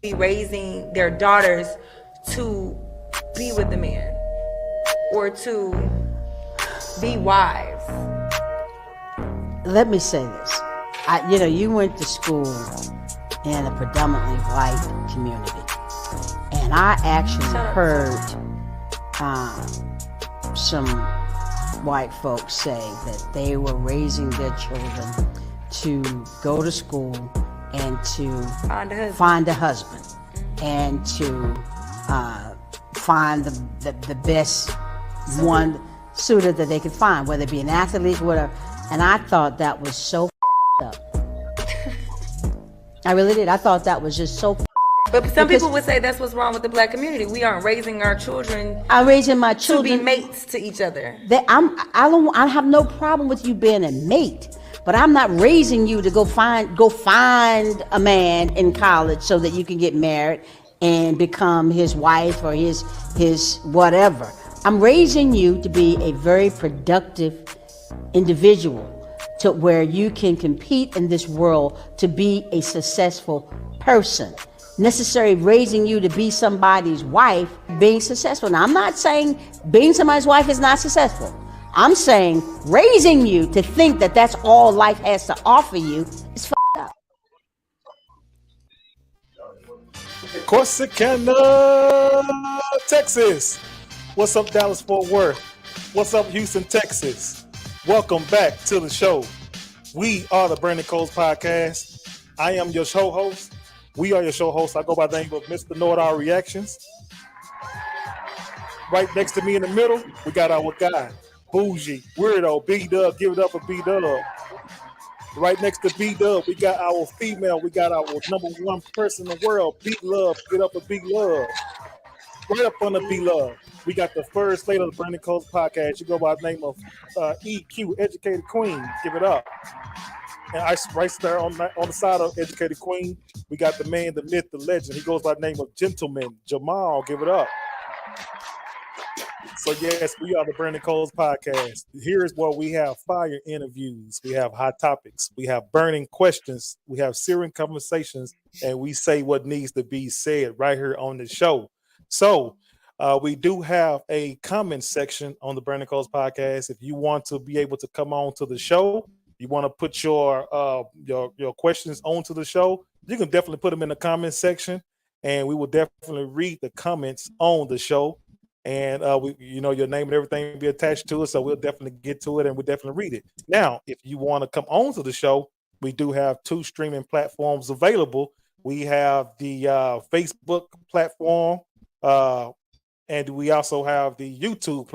be raising their daughters to be with the man or to be wives? Let me say this. You went to school in a predominantly white community. And I actually heard some white folks say that they were raising their children to go to school and to find a husband and to find the best one suitor that they could find, whether it be an athlete or whatever. And I thought that was so up. I really did. I thought that was just so. But some people would say that's what's wrong with the black community. We aren't raising our children. I'm raising my children to be mates to each other. I have no problem with you being a mate, but I'm not raising you to go find a man in college so that you can get married and become his wife or his whatever. I'm raising you to be a very productive individual, to where you can compete in this world to be a successful person. Necessarily raising you to be somebody's wife, being successful. Now, I'm not saying being somebody's wife is not successful. I'm saying raising you to think that that's all life has to offer you is f***ed up. Corsicana, Texas. What's up, Dallas-Fort Worth? What's up, Houston, Texas? Welcome back to the show. We are the Brandon Coles Podcast. I am your show host. We are your show hosts. I go by the name of Mr. Know-It-All Reactions. Right next to me in the middle, we got our guy, Bougie, Weirdo, B-Dub. Give it up for B-Dub. Right next to B-Dub, we got our female. We got our number one person in the world, B-Love. Give it up for B-Love. Right up under B-Love, we got the first lady of the Brandon Coles Podcast. She go by the name of EQ, Educated Queen. Give it up. And right there on the side of Educated Queen, we got the man, the myth, the legend. He goes by the name of Gentleman Jamal. Give it up. So yes, we are the Brandon Coles Podcast. Here is where we have fire interviews. We have hot topics. We have burning questions. We have searing conversations, and we say what needs to be said right here on the show. So we do have a comment section on the Brandon Coles Podcast. If you want to be able to come on to the show, you want to put your questions onto the show, you can definitely put them in the comment section, and we will definitely read the comments on the show. And your name and everything will be attached to it, so we'll definitely get to it and we'll definitely read it. Now, if you want to come on to the show, we do have 2 streaming platforms available. We have the Facebook platform, and we also have the YouTube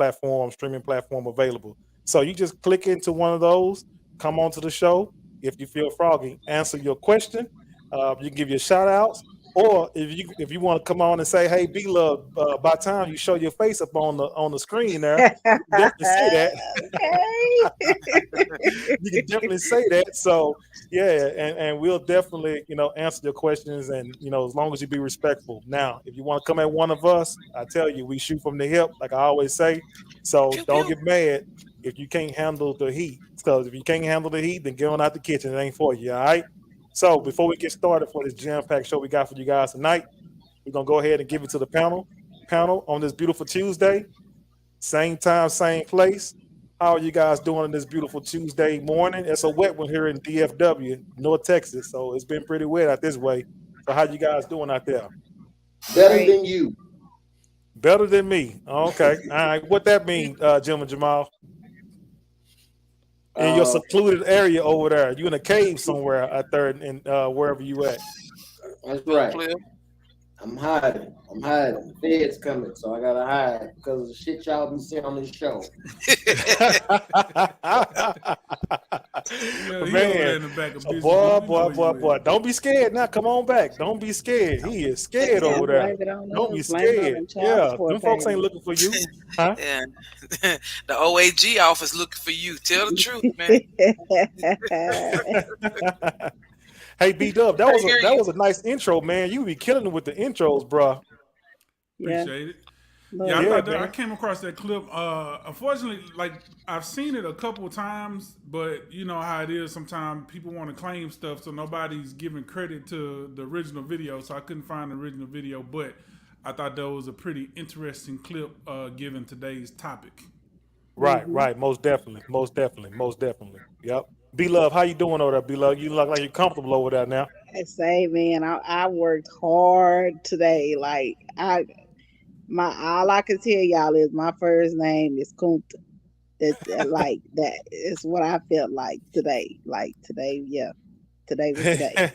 streaming platform available. So you just click into one of those, come on to the show. If you feel froggy, answer your question. You can give your shout outs. Or if you want to come on and say, hey, B-Love, by the time you show your face up on the screen there, you definitely say that. You can definitely say that. So yeah, and we'll definitely, answer your questions, and as long as you be respectful. Now, if you want to come at one of us, I tell you, we shoot from the hip, like I always say. So don't get mad if you can't handle the heat. Because if you can't handle the heat, then get on out the kitchen. It ain't for you, all right? So before we get started for this jam-packed show we got for you guys tonight, we're going to go ahead and give it to the panel on this beautiful Tuesday. Same time, same place. How are you guys doing on this beautiful Tuesday morning? It's a wet one here in DFW, North Texas, so it's been pretty wet out this way. So how you guys doing out there? Better than you. Better than me. Okay. All right. What that mean, gentleman Jamal? In your secluded area over there, you in a cave somewhere out there, and wherever you at. That's right. I'm hiding. The Fed's coming, so I gotta hide because of the shit y'all be saying on this show. Man, boy, don't be scared now. Come on back. Don't be scared. He is scared over there. Don't be scared. Yeah, them folks ain't looking for you. Huh? Yeah. The OAG office looking for you. Tell the truth, man. Hey, B-Dub, that was a nice intro, man. You be killing it with the intros, bro. Appreciate it. Yeah, I Yeah, thought that I man. came across that clip. Unfortunately, like I've seen it a couple of times, but you know how it is. Sometimes people want to claim stuff, so nobody's giving credit to the original video. So I couldn't find the original video, but I thought that was a pretty interesting clip, given today's topic. Right, right. Most definitely. Most definitely. Most definitely. Yep. B Love, how you doing over there, B Love? You look like you're comfortable over there now. I say, man, I worked hard today. Like my all I can tell y'all is my first name is Kunta. Like that is what I felt like today. Like today, yeah, today was today.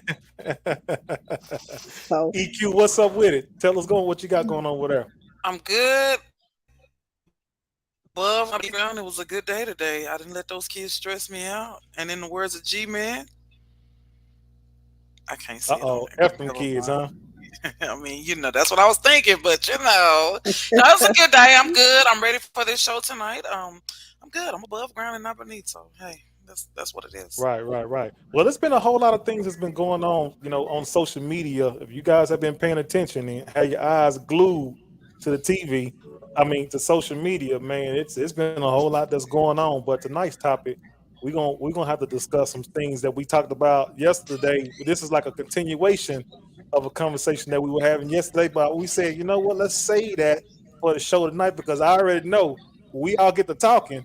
So EQ, what's up with it? Tell us what you got going on over there. I'm good. Above my ground, it was a good day today. I didn't let those kids stress me out. And in the words of G-Man, I can't say it on there. F them kids, huh? I mean, you know, that's what I was thinking, but you know, no, it was a good day. I'm good. I'm ready for this show tonight. I'm good. I'm above ground and not beneath. So hey, that's what it is. Right, right, right. Well, there's been a whole lot of things that's been going on, on social media. If you guys have been paying attention and had your eyes glued to the TV, to social media, man, it's been a whole lot that's going on. But tonight's topic, we're gonna have to discuss some things that we talked about yesterday. This is like a continuation of a conversation that we were having yesterday, but we said, you know what, let's say that for the show tonight because I already know we all get to talking.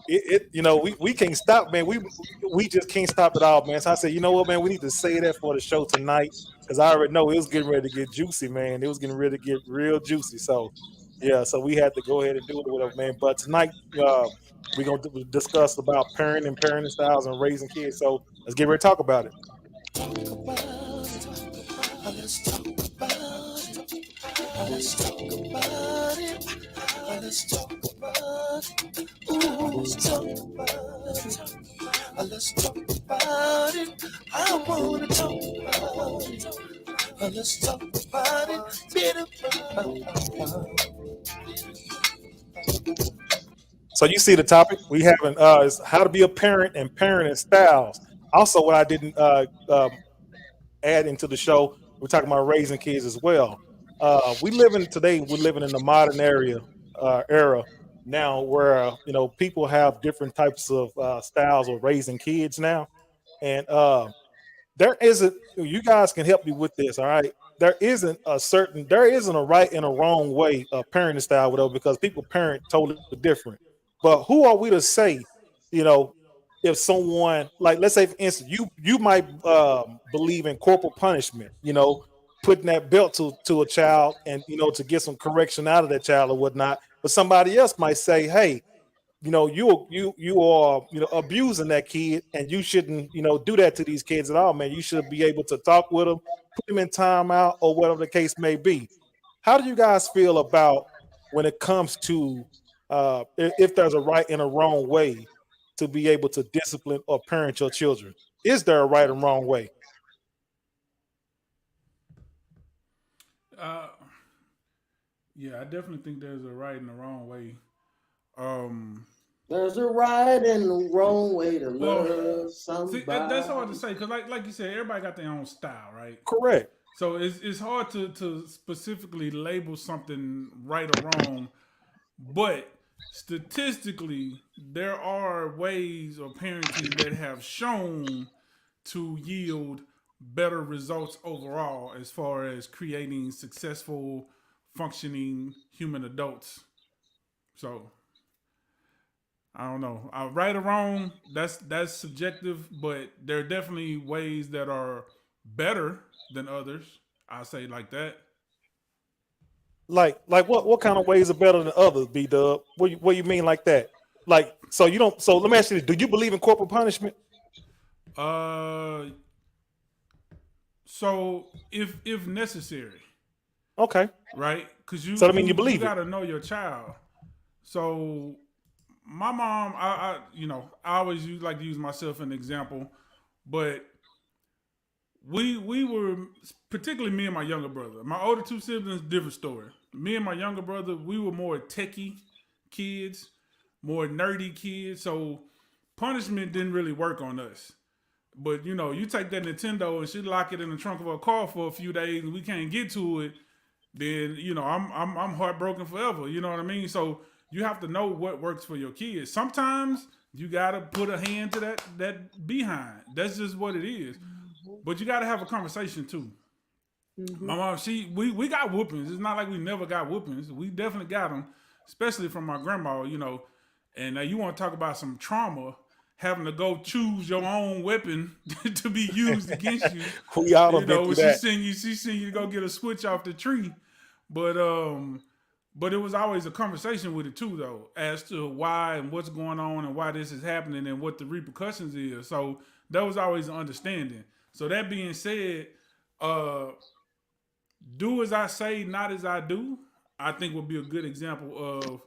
We can't stop, man. We just can't stop at all, man. So I said, you know what, man, we need to say that for the show tonight because I already know it was getting ready to get juicy, man. It was getting ready to get real juicy. So yeah, so we had to go ahead and do it with it, man. But tonight we're gonna discuss about parenting styles and raising kids. So let's get ready to talk about it. Let's talk about it. Let's talk about it. Let's talk about it. Ooh, let's talk about it. Let's talk about it. I wanna talk about it. Let's talk about it. So you see the topic we having is how to be a parent and parenting styles. Also, what I didn't add into the show, we're talking about raising kids as well. We're living in the modern era now where people have different types of styles of raising kids now, and there isn't. You guys can help me with this, all right? There isn't a right and a wrong way of parenting style, whatever, because people parent totally different. But who are we to say, if someone, like, let's say for instance, you might believe in corporal punishment, putting that belt to a child and to get some correction out of that child or whatnot. But somebody else might say, hey, you are abusing that kid and you shouldn't do that to these kids at all, man. You should be able to talk with them, put them in timeout or whatever the case may be. How do you guys feel about when it comes to if there's a right and a wrong way to be able to discipline or parent your children? Is there a right and wrong way? Yeah, I definitely think there's a right and a wrong way. There's a right and a wrong way to love somebody. See, that's hard to say because, like you said, everybody got their own style, right? Correct. So it's hard to specifically label something right or wrong, but statistically, there are ways of parenting that have shown to yield better results overall as far as creating successful, functioning human adults. So I don't know. Right or wrong, that's subjective, but there are definitely ways that are better than others. I'll say like that. Like what kind of ways are better than others, B-Dub? What you mean like that? Like, so you don't, so let me ask you this. Do you believe in corporal punishment? So if necessary. Okay. Right? Because you believe you gotta know your child. So my mom, I always like to use myself as an example, but we were, particularly me and my younger brother. My older two siblings, different story. Me and my younger brother, we were more techie kids, more nerdy kids. So punishment didn't really work on us. But you take that Nintendo and she lock it in the trunk of her car for a few days and we can't get to it. then I'm heartbroken forever. You know what I mean? So you have to know what works for your kids. Sometimes you gotta put a hand to that behind. That's just what it is. But you gotta have a conversation too. My mom, we got whoopings. It's not like we never got whoopings. We definitely got them, especially from my grandma. And you want to talk about some trauma, having to go choose your own weapon to be used against you. We all been through that. She sent you to go get a switch off the tree, but it was always a conversation with it too, though, as to why and what's going on and why this is happening and what the repercussions is. So that was always an understanding. So that being said, do as I say, not as I do, I think would be a good example of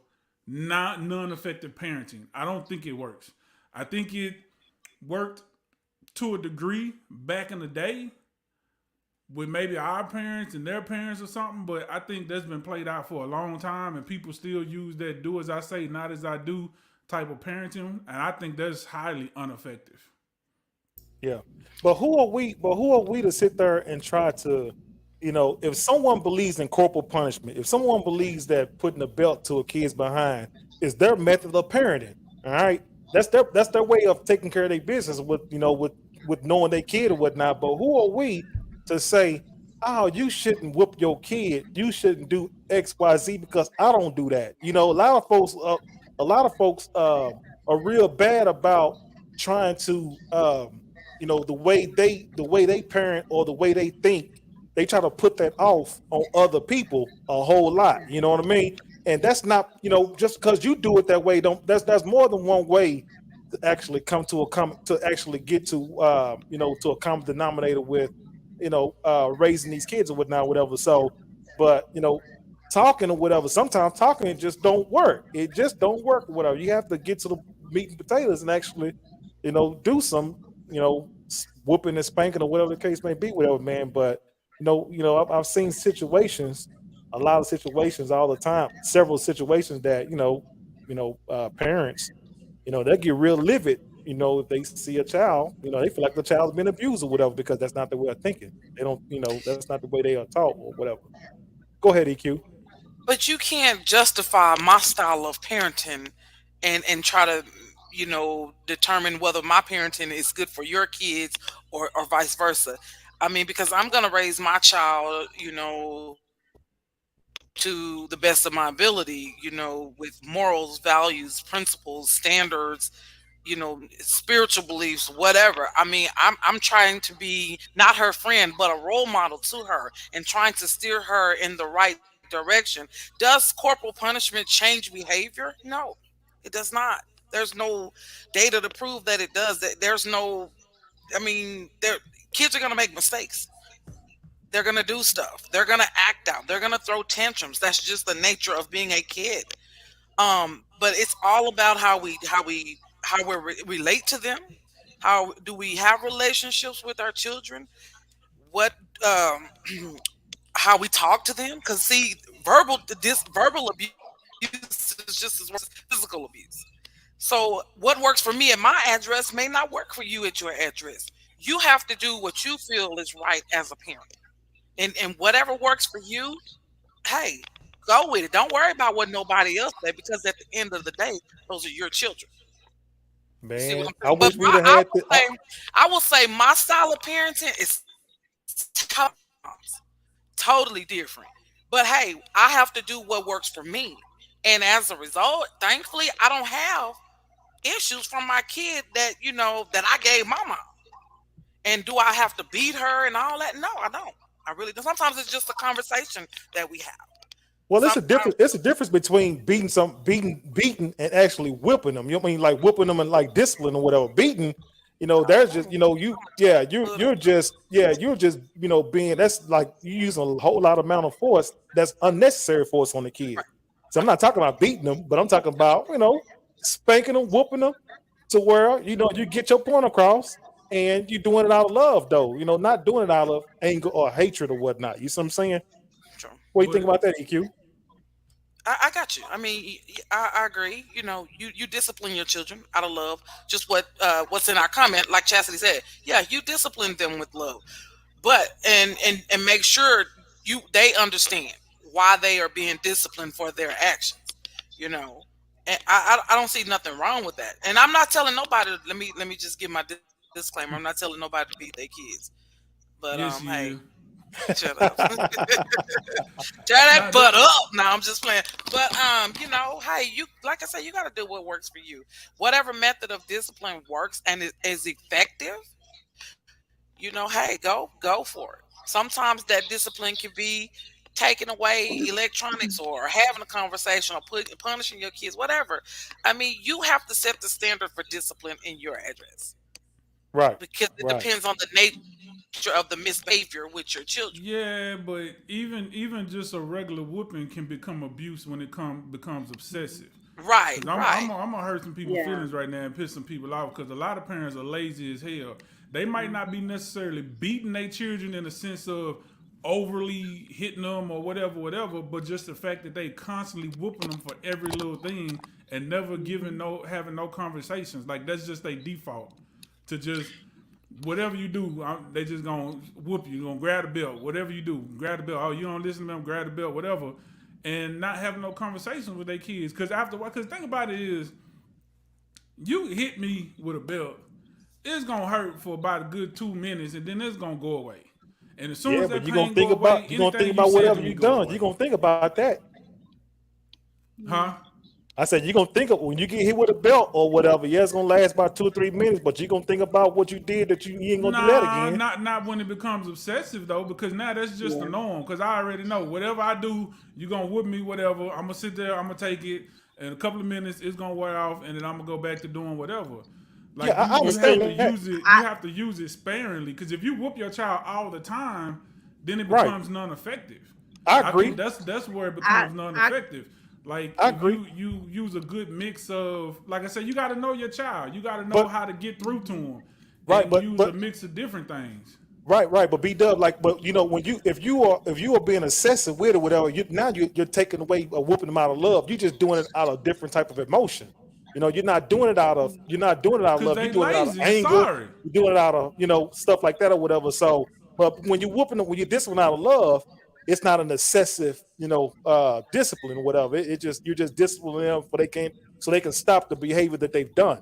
non-effective parenting. I don't think it works. I think it worked to a degree back in the day with maybe our parents and their parents or something, but I think that's been played out for a long time, and people still use that do as I say, not as I do type of parenting, and I think that's highly ineffective. Yeah. But who are we to sit there and try to, if someone believes in corporal punishment, if someone believes that putting a belt to a kid's behind is their method of parenting, all right, that's their way of taking care of their business with knowing their kid or whatnot. But who are we to say, oh, you shouldn't whoop your kid, you shouldn't do X, Y, Z because I don't do that. A lot of folks are real bad about trying to the way they parent or the way they think. They try to put that off on other people a whole lot. You know what I mean? And that's not, just because you do it that way, there's more than one way to actually come to actually get to to a common denominator with raising these kids or whatever. So, but talking or whatever, sometimes talking just don't work. It just don't work or whatever. You have to get to the meat and potatoes and actually, do some, whooping and spanking or whatever the case may be, whatever, man. But I've seen situations, a lot of situations all the time, several situations that parents, they get real livid. If they see a child, they feel like the child's been abused or whatever because that's not the way of thinking. They don't, that's not the way they are taught or whatever. Go ahead, EQ. But you can't justify my style of parenting and try to determine whether my parenting is good for your kids or vice versa. I mean, because I'm going to raise my child, to the best of my ability, with morals, values, principles, standards, spiritual beliefs, whatever. I mean, I'm trying to be not her friend, but a role model to her and trying to steer her in the right direction. Does corporal punishment change behavior? No, it does not. There's no data to prove that it does. There's no, kids are going to make mistakes. They're going to do stuff. They're going to act out. They're going to throw tantrums. That's just the nature of being a kid. But it's all about how we relate to them. How do we have relationships with our children? What, how we talk to them? Because see, verbal abuse is just as worse as physical abuse. So what works for me at my address may not work for you at your address. You have to do what you feel is right as a parent. And whatever works for you, hey, go with it. Don't worry about what nobody else said, because at the end of the day, those are your children. Man, I wish we'd have had I will say my style of parenting is totally different. But hey, I have to do what works for me. And as a result, thankfully, I don't have issues from my kid that I gave my mom. And do I have to beat her and all that? No, I don't. I really don't. Sometimes it's just a conversation that we have. Well, it's a difference. It's a difference between beating and actually whipping them. You know what I mean? Like whipping them and like discipline or whatever. Beating, there's just you're just being, that's like you using a whole lot of amount of force that's unnecessary force on the kid. Right. So I'm not talking about beating them, but I'm talking about spanking them, whooping them to where you get your point across. And you're doing it out of love, though. Not doing it out of anger or hatred or whatnot. You see what I'm saying? Sure. What do you think about that, EQ? I got you. I mean, I agree. You discipline your children out of love. Just what's in our comment, like Chastity said. Yeah, you discipline them with love, but and make sure they understand why they are being disciplined for their actions, you know. And I don't see nothing wrong with that. And I'm not telling nobody. Let me just give my disclaimer. I'm not telling nobody to beat their kids. But Yes, hey, you. shut up. Shut that butt up. No, I'm just playing. But you know, hey, you like I said, you got to do what works for you. Whatever method of discipline works and is effective, you know, hey, go for it. Sometimes that discipline can be taking away electronics or having a conversation or punishing your kids, whatever. I mean, you have to set the standard for discipline in your address. Right. Because it depends on the nature of the misbehavior with your children. Yeah, but even just a regular whooping can become abuse when it becomes obsessive. Right, I'm gonna hurt some people's Yeah. feelings right now and piss some people off because a lot of parents are lazy as hell. They might not be necessarily beating their children in the sense of overly hitting them or whatever, but just the fact that they constantly whooping them for every little thing and never having no conversations. Like that's just their default to just whatever you do, they just gonna whoop you. Gonna grab the belt. Whatever you do, grab the belt. Oh, you don't listen to them, grab the belt. Whatever, and not having no conversations with their kids. Because think about it is, you hit me with a belt, it's gonna hurt for about a good 2 minutes, and then it's gonna go away. And as soon as that you're pain gonna think go about away, you're gonna think anything about you said whatever to me you've go done. away. You're gonna think about that. Huh? I said you're gonna think of when you get hit with a belt or whatever. Yeah, it's gonna last about 2 or 3 minutes, but you're gonna think about what you did that you ain't gonna do that again. Not when it becomes obsessive though, because now that's just the norm. Because I already know whatever I do, you're gonna whoop me, whatever. I'm gonna sit there, I'm gonna take it, and a couple of minutes it's gonna wear off, and then I'm gonna go back to doing whatever. Like Yeah, I you have understand to that. use it. You have to use it sparingly, because if you whoop your child all the time, then it Right. becomes non-effective. I agree. think that's where it becomes non-effective. Like I if agree. you use a good mix of, like I said, you got to know your child. You got to know how to get through to them. Right, and but- use but- a mix of different things. Right, but B-Dub, like, but you know, when if you are being excessive with it, whatever, you're taking away or whooping them out of love. You're just doing it out of different type of emotion. You know, you're not doing it out of love. You're doing they it out of lazy, anger. sorry. You're doing it out of stuff like that or whatever. So, but when you're whooping them, when you're disciplining out of love, it's not an excessive, discipline or whatever. You're just disciplining them so they can stop the behavior that they've done.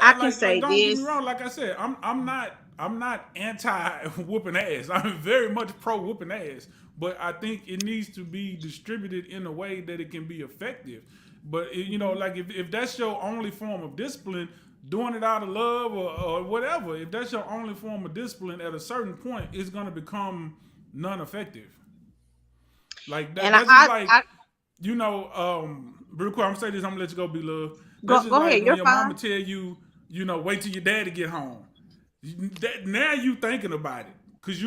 I can say don't get this. me wrong. Like I said, I'm not anti whooping ass. I'm very much pro whooping ass, but I think it needs to be distributed in a way that it can be effective. But like if that's your only form of discipline, doing it out of love or whatever, if that's your only form of discipline, at a certain point, it's gonna become non-effective. Like that, And that's I- just like real quick. I'm gonna say this. I'm gonna let you go, be love. Go That's just ahead, like when you're your fine. mama tell you, wait till your daddy get home. Now you thinking about it, cause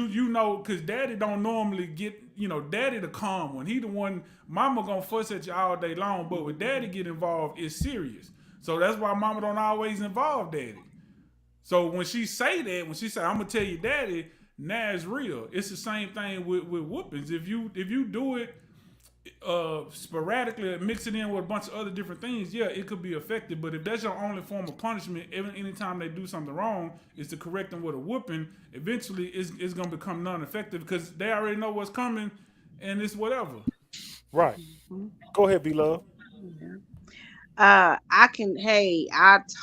daddy don't normally get, daddy the calm one. He the one. Mama gonna fuss at you all day long, but when daddy get involved, it's serious. So that's why mama don't always involve daddy. So when she say I'm gonna tell you daddy, now it's real. It's the same thing with whoopings. If you do it sporadically, mix it in with a bunch of other different things, yeah, it could be effective. But if that's your only form of punishment, anytime they do something wrong, is to correct them with a whooping, eventually it's gonna become non-effective because they already know what's coming, and it's whatever. Right. Go ahead, B-Love. I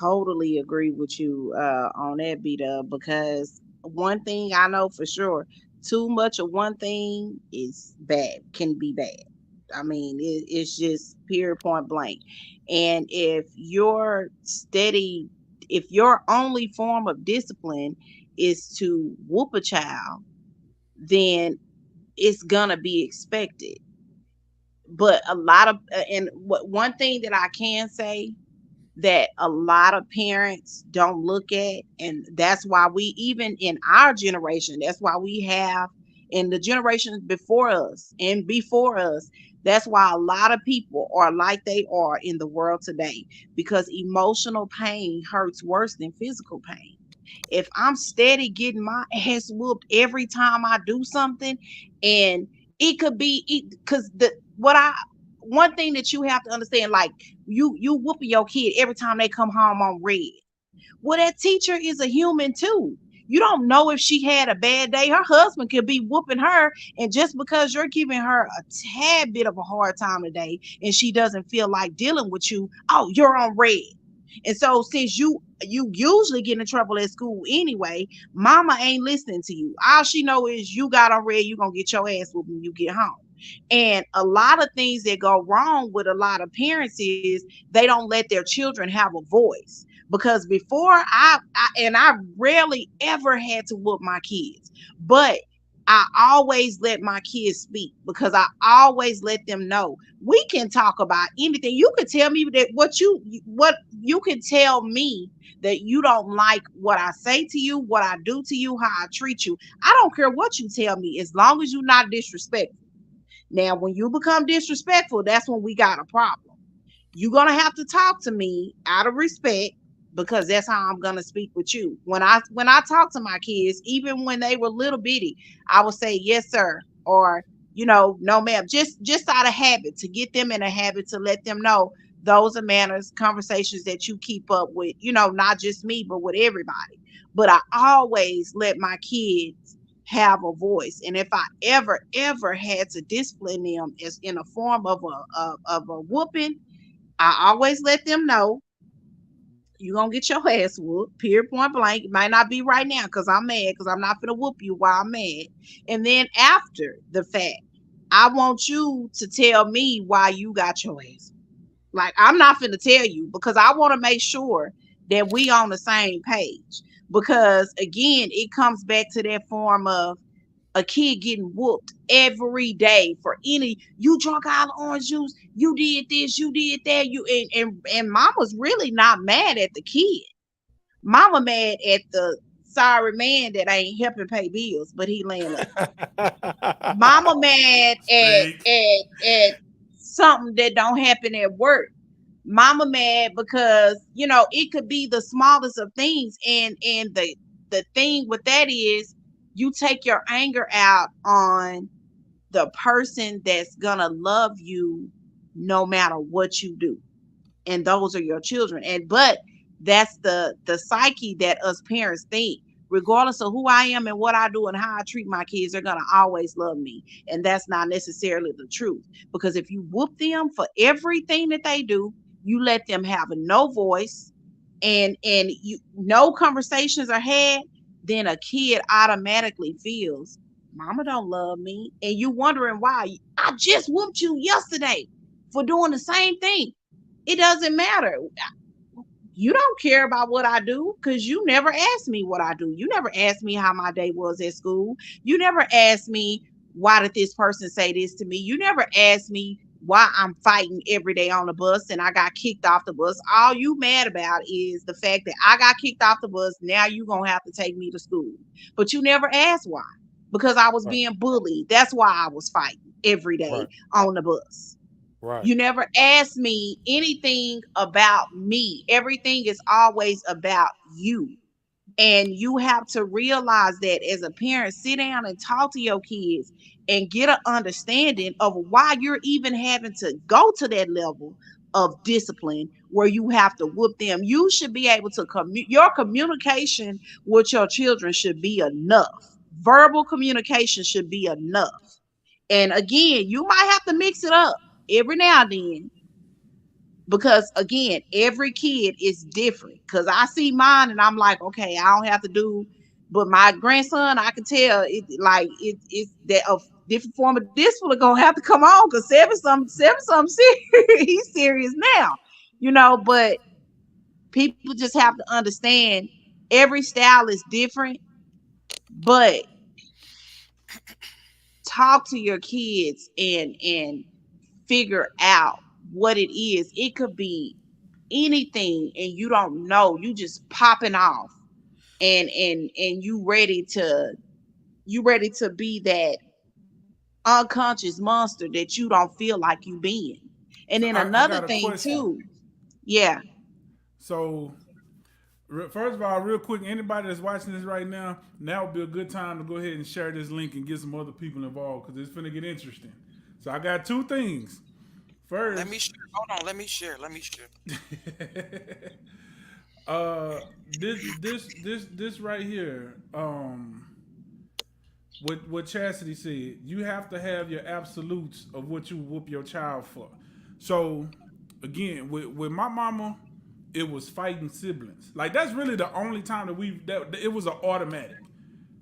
totally agree with you on that, B-Dub, because one thing I know for sure, too much of one thing is bad, can be bad. I mean, it's just period, point blank. And if your only form of discipline is to whoop a child, then it's gonna be expected. But one thing that I can say that a lot of parents don't look at, and that's why we, even in our generation, that's why we have in the generations before us and before us, that's why a lot of people are like they are in the world today, because emotional pain hurts worse than physical pain. If I'm steady getting my ass whooped every time I do something, and it could be because one thing that you have to understand, like you whooping your kid every time they come home on red. Well, that teacher is a human too. You don't know if she had a bad day. Her husband could be whooping her, and just because you're giving her a tad bit of a hard time today and she doesn't feel like dealing with you, oh, you're on red. And so since you usually get in trouble at school anyway, mama ain't listening to you. All she know is you got on red, you're gonna get your ass whooped when you get home. And a lot of things that go wrong with a lot of parents is they don't let their children have a voice. Because before I rarely ever had to whoop my kids, but I always let my kids speak because I always let them know we can talk about anything. You could tell me that what you can tell me that you don't like what I say to you, what I do to you, how I treat you. I don't care what you tell me as long as you're not disrespectful. Now, when you become disrespectful, that's when we got a problem. You're going to have to talk to me out of respect because that's how I'm going to speak with you. When I talk to my kids, even when they were little bitty, I would say, yes, sir. Or, no, ma'am, just out of habit, to get them in a habit, to let them know those are manners, conversations that you keep up with, not just me, but with everybody. But I always let my kids have a voice. And if I ever had to discipline them as in a form of a whooping, I always let them know you're going to get your ass whooped, period, point blank. It might not be right now because I'm mad, because I'm not going to whoop you while I'm mad. And then after the fact, I want you to tell me why you got your ass. Like, I'm not going to tell you because I want to make sure that we on the same page. Because, again, it comes back to that form of a kid getting whooped every day for you drunk all the orange juice, you did this, you did that, and mama's really not mad at the kid. Mama mad at the sorry man that ain't helping pay bills, but he laying up. Mama mad at something that don't happen at work. Mama mad because it could be the smallest of things, and the thing with that is you take your anger out on the person that's gonna love you no matter what you do, and those are your children. But that's the psyche that us parents think, regardless of who I am and what I do and how I treat my kids, they're gonna always love me. And that's not necessarily the truth, because if you whoop them for everything that they do, you let them have no voice, and no conversations are had, then a kid automatically feels mama don't love me. And you wondering why. I just whooped you yesterday for doing the same thing. It doesn't matter. You don't care about what I do because you never asked me what I do. You never asked me how my day was at school. You never asked me, why did this person say this to me? You never asked me why I'm fighting every day on the bus and I got kicked off the bus. All you mad about is the fact that I got kicked off the bus. Now you gonna have to take me to school. But you never asked why. Because I was being bullied. That's why I was fighting every day on the bus. Right. You never asked me anything about me. Everything is always about you. And you have to realize that as a parent, sit down and talk to your kids and get an understanding of why you're even having to go to that level of discipline where you have to whoop them. You should be able to your communication with your children should be enough. Verbal communication should be enough. And again, you might have to mix it up every now and then, because again, every kid is different. Because I see mine and I'm like, okay, I don't have to do, but my grandson, I can tell it's that a different form of discipline gonna have to come on, because seven something serious. He's serious now, but people just have to understand every style is different. But talk to your kids and figure out what it is. It could be anything, and you don't know. You just popping off, and you ready to be that unconscious monster that you don't feel like you being. And then another thing too. Yeah. So first of all, real quick, anybody that's watching this right now would be a good time to go ahead and share this link and get some other people involved, because it's finna get interesting. So I got two things. First, let me share. Hold on, let me share. This right here. What Chastity said, you have to have your absolutes of what you whoop your child for. So again, with my mama, it was fighting siblings. Like that's really the only time that it was an automatic.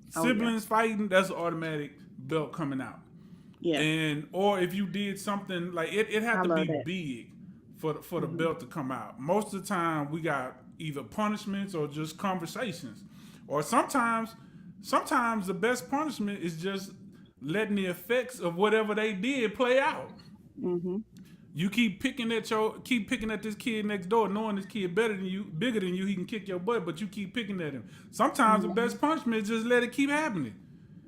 Siblings fighting, that's an automatic belt coming out. Yeah. And or if you did something like it had to be that. big for the belt to come out. Most of the time we got either punishments or just conversations. Or sometimes the best punishment is just letting the effects of whatever they did play out. Mm-hmm. You keep picking at this kid next door, knowing this kid better than you, bigger than you, he can kick your butt, but you keep picking at him. Sometimes the best punishment is just let it keep happening.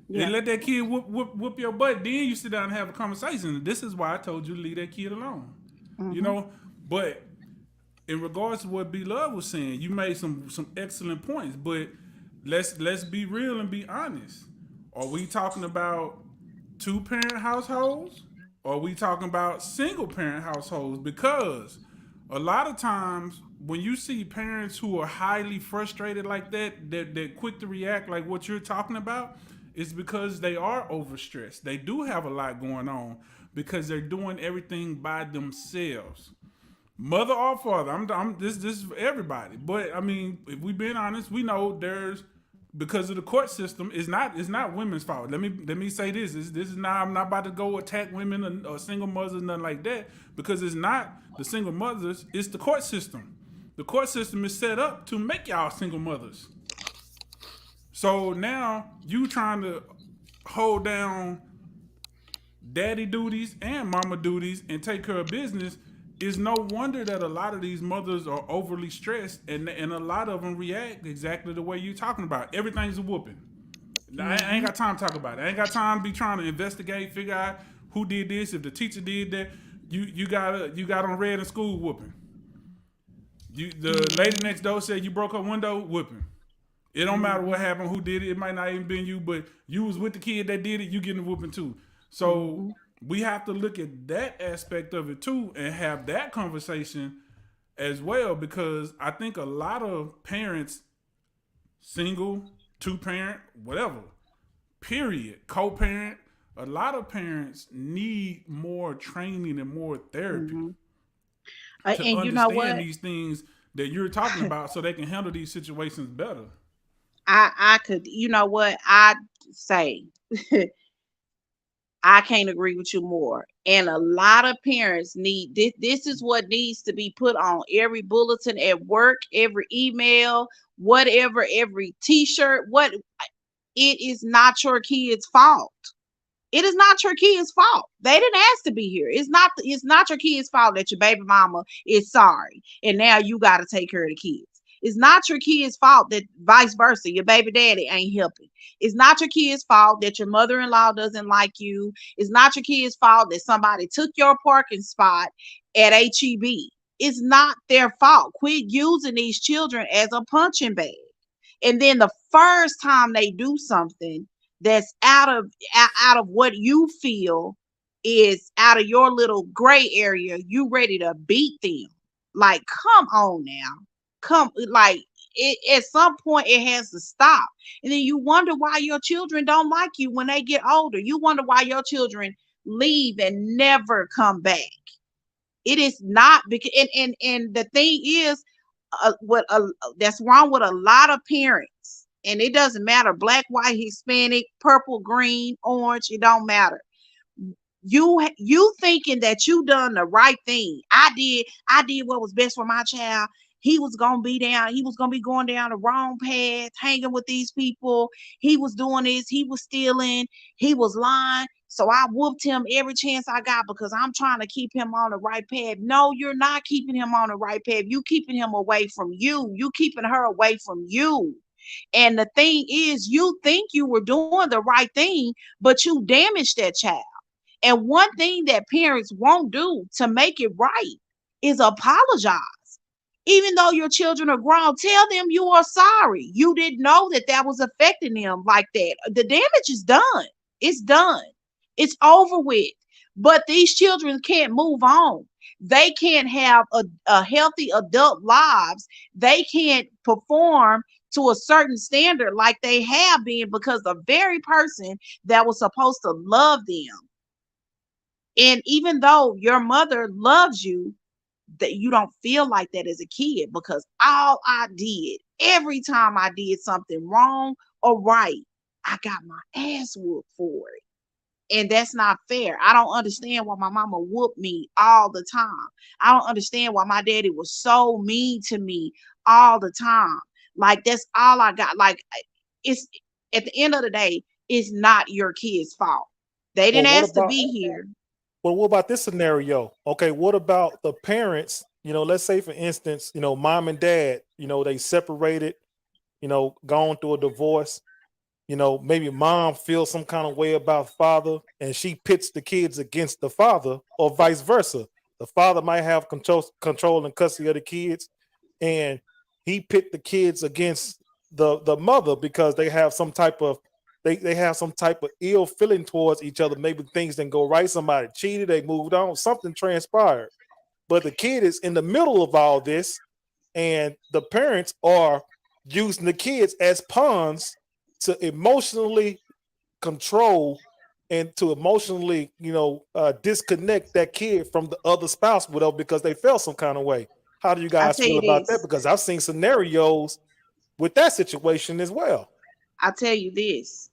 Yeah. And let that kid whoop your butt. Then you sit down and have a conversation. This is why I told you to leave that kid alone. You know? But in regards to what B Love was saying, you made some excellent points. But let's be real and be honest. Are we talking about 2-parent households? Or are we talking about single-parent households? Because a lot of times when you see parents who are highly frustrated like that quick to react like what you're talking about, it's because they are overstressed. They do have a lot going on because they're doing everything by themselves. Mother or father, this is for everybody. But I mean, if we've been honest, we know there's because of the court system, it's not women's fault. Let me say this. This is not. I'm not about to go attack women or single mothers, nothing like that, because it's not the single mothers. It's the court system. The court system is set up to make y'all single mothers. So now you trying to hold down daddy duties and mama duties and take care of business. It's no wonder that a lot of these mothers are overly stressed and a lot of them react exactly the way you're talking about. Everything's a whooping. I ain't got time to talk about it. I ain't got time to be trying to investigate, figure out who did this. If the teacher did that, you got on red in school, whooping. The lady next door said you broke her window, whooping. It don't matter what happened, who did it. It might not even been you, but you was with the kid that did it, you getting a whooping too. So we have to look at that aspect of it too and have that conversation as well, because I think a lot of parents, single, 2-parent, whatever, period, co-parent, a lot of parents need more training and more therapy to and understand you know what? these things that you're talking about so they can handle these situations better. I could, you know what? I say I can't agree with you more. And a lot of parents need this. This is what needs to be put on every bulletin at work, every email, whatever, every T-shirt. What it is not your kid's fault. It is not your kid's fault. They didn't ask to be here. It's not your kid's fault that your baby mama is sorry and now you got to take care of the kids. It's not your kid's fault that vice versa, your baby daddy ain't helping. It's not your kid's fault that your mother-in-law doesn't like you. It's not your kid's fault that somebody took your parking spot at HEB. It's not their fault. Quit using these children as a punching bag. And then the first time they do something that's out of what you feel is out of your little gray area, you ready to beat them. Like, come on now. At some point it has to stop. And then you wonder why your children don't like you when they get older. You wonder why your children leave and never come back. It is not because and the thing is that's wrong with a lot of parents. And it doesn't matter, black, white, Hispanic, purple, green, orange, it don't matter. You thinking that you done the right thing. I did what was best for my child. He was gonna be going down the wrong path, hanging with these people. He was doing this, he was stealing, he was lying. So I whooped him every chance I got because I'm trying to keep him on the right path. No, you're not keeping him on the right path. You keeping him away from you. You keeping her away from you. And the thing is, you think you were doing the right thing, but you damaged that child. And one thing that parents won't do to make it right is apologize. Even though your children are grown, tell them you are sorry. You didn't know that was affecting them like that. The damage is done. It's done. It's over with. But these children can't move on. They can't have a healthy adult lives. They can't perform to a certain standard like they have been because the very person that was supposed to love them. And even though your mother loves you, that you don't feel like that as a kid, because all I did, every time I did something wrong or right, I got my ass whooped for it. And that's not fair. I don't understand why my mama whooped me all the time. I don't understand why my daddy was so mean to me all the time. Like, that's all I got. Like, it's at the end of the day, it's not your kid's fault. They Well, didn't what ask to about be here. well, what about this scenario? Okay, what about the parents? Let's say for instance, mom and dad, they separated, gone through a divorce. Maybe mom feels some kind of way about father and she pits the kids against the father, or vice versa. The father might have control and custody of the kids, and he pit the kids against the mother because they have some type of ill feeling towards each other. Maybe things didn't go right. Somebody cheated, they moved on, something transpired. But the kid is in the middle of all this, and the parents are using the kids as pawns to emotionally control and to emotionally, disconnect that kid from the other spouse, whatever, because they felt some kind of way. How do you I guys tell feel you about that? this. Because I've seen scenarios with that situation as well. I tell you this.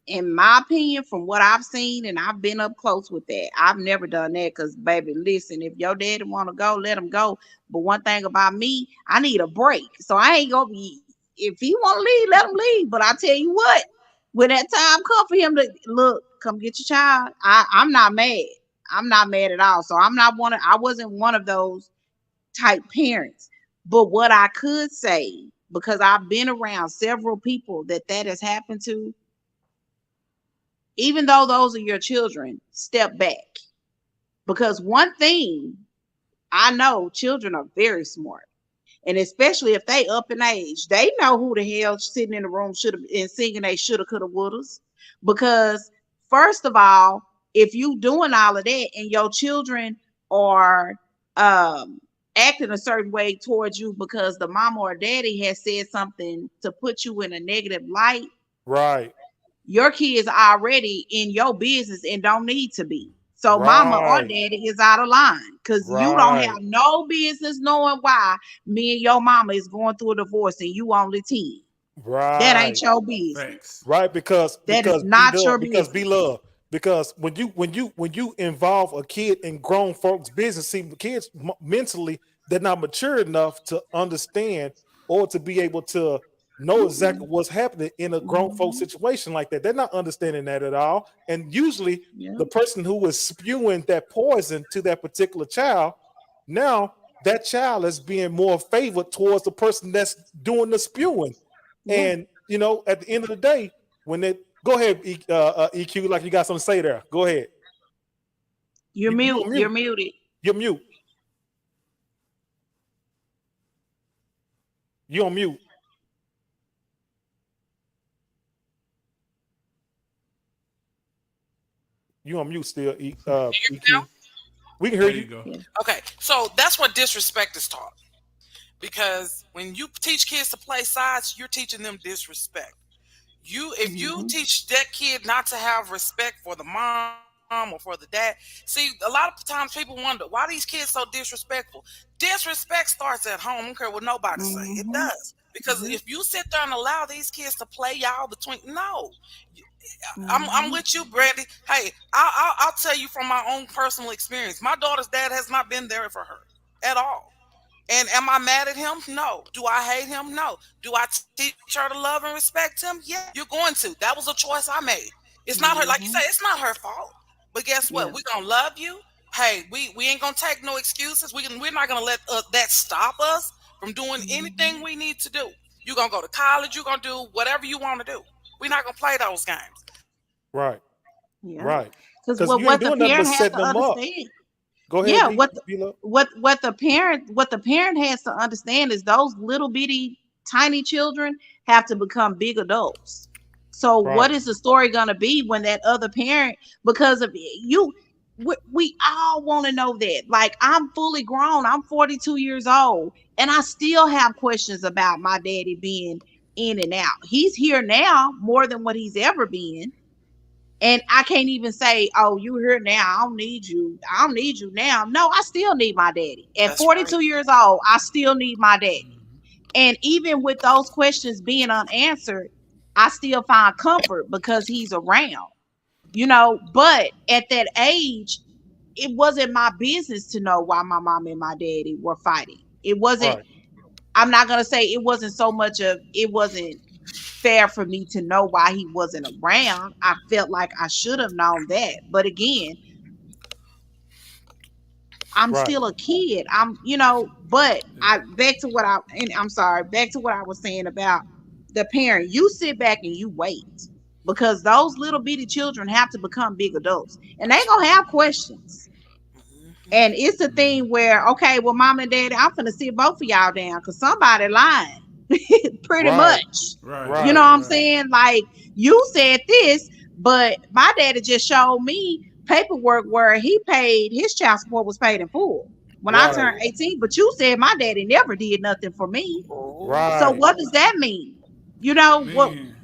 In my opinion, from what I've seen, and I've been up close with that, I've never done that because, baby, listen, if your daddy want to go, let him go. But one thing about me, I need a break. So I ain't going to be, if he want to leave, let him leave. But I tell you what, when that time come for him to, look, come get your child, I'm not mad. I'm not mad at all. So I wasn't one of those type parents. But what I could say, because I've been around several people that has happened to, even though those are your children, step back. Because one thing I know, children are very smart. And especially if they up in age, they know who the hell sitting in the room should have been singing they shoulda, coulda, wouldas. Because first of all, if you doing all of that and your children are acting a certain way towards you because the mama or daddy has said something to put you in a negative light, Right. your kids are already in your business and don't need to be. So mama or Right. daddy is out of line because you don't have Right. no business knowing why me and your mama is going through a divorce and you only 10. That ain't Right. your business. Facts. Right. Because That is because be not your love, because be business. love. Because when you involve a kid in grown folks' business, see, the kids mentally, they're not mature enough to understand or to be able to know exactly what's happening in a grown folk situation like that. They're not understanding that at all. And usually Yeah. the person who is spewing that poison to that particular child, now that child is being more favored towards the person that's doing the spewing. Yeah. And at the end of the day, when they go ahead, EQ, like you got something to say there. Go ahead. You're You mute. on You're mute. muted. You're mute. You on mute. You on mute still, EQ. We can hear There you you. go. Yeah. Okay, so that's what disrespect is taught. Because when you teach kids to play sides, you're teaching them disrespect. If you teach that kid not to have respect for the mom or for the dad, see, a lot of times people wonder why these kids so disrespectful. Disrespect starts at home. I don't care what nobody say. It does. Because if you sit there and allow these kids to play y'all between, no. I'm with you, Brandy. Hey, I'll tell you from my own personal experience. My daughter's dad has not been there for her at all. And am I mad at him? No. Do I hate him? No. Do I teach her to love and respect him? Yeah, you're going to. That was a choice I made. It's not her, like you say, it's not her fault. But guess what? Yeah. We're gonna love you. Hey, we ain't gonna take no excuses. We're not gonna let that stop us from doing anything we need to do. You're gonna go to college. You're gonna do whatever you want to do. We're not gonna play those games. Right. Yeah. Right. Because Because you what ain't the doing nothing but parent has setting to them up. understand. Go ahead, Yeah, D-Lo. what the parent has to understand is those little bitty tiny children have to become big adults. So Right. what is the story gonna be when that other parent, because of you, we all want to know that. Like, I'm fully grown. I'm 42 years old, and I still have questions about my daddy being in and out. He's here now more than what he's ever been. And I can't even say, oh, you here now. I don't need you. I don't need you now. No, I still need my daddy. At That's 42 right. years old, I still need my daddy. And even with those questions being unanswered, I still find comfort because he's around, But at that age, it wasn't my business to know why my mom and my daddy were fighting. It wasn't, Right. I'm not going to say it wasn't so much of, it wasn't fair for me to know why he wasn't around. I felt like I should have known that. But again, I'm Right. still a kid. But back to what I was saying about the parent. You sit back and you wait, because those little bitty children have to become big adults, and they gonna have questions. And it's a thing where, okay, well, mom and daddy, I'm gonna sit both of y'all down because somebody lying. Pretty Right. much. Right. You know what I'm saying? Like, you said this, but my daddy just showed me paperwork where he paid, his child support was paid in full when I Right. turned 18. But you said my daddy never did nothing for me. Right. So what does that mean? What? Man.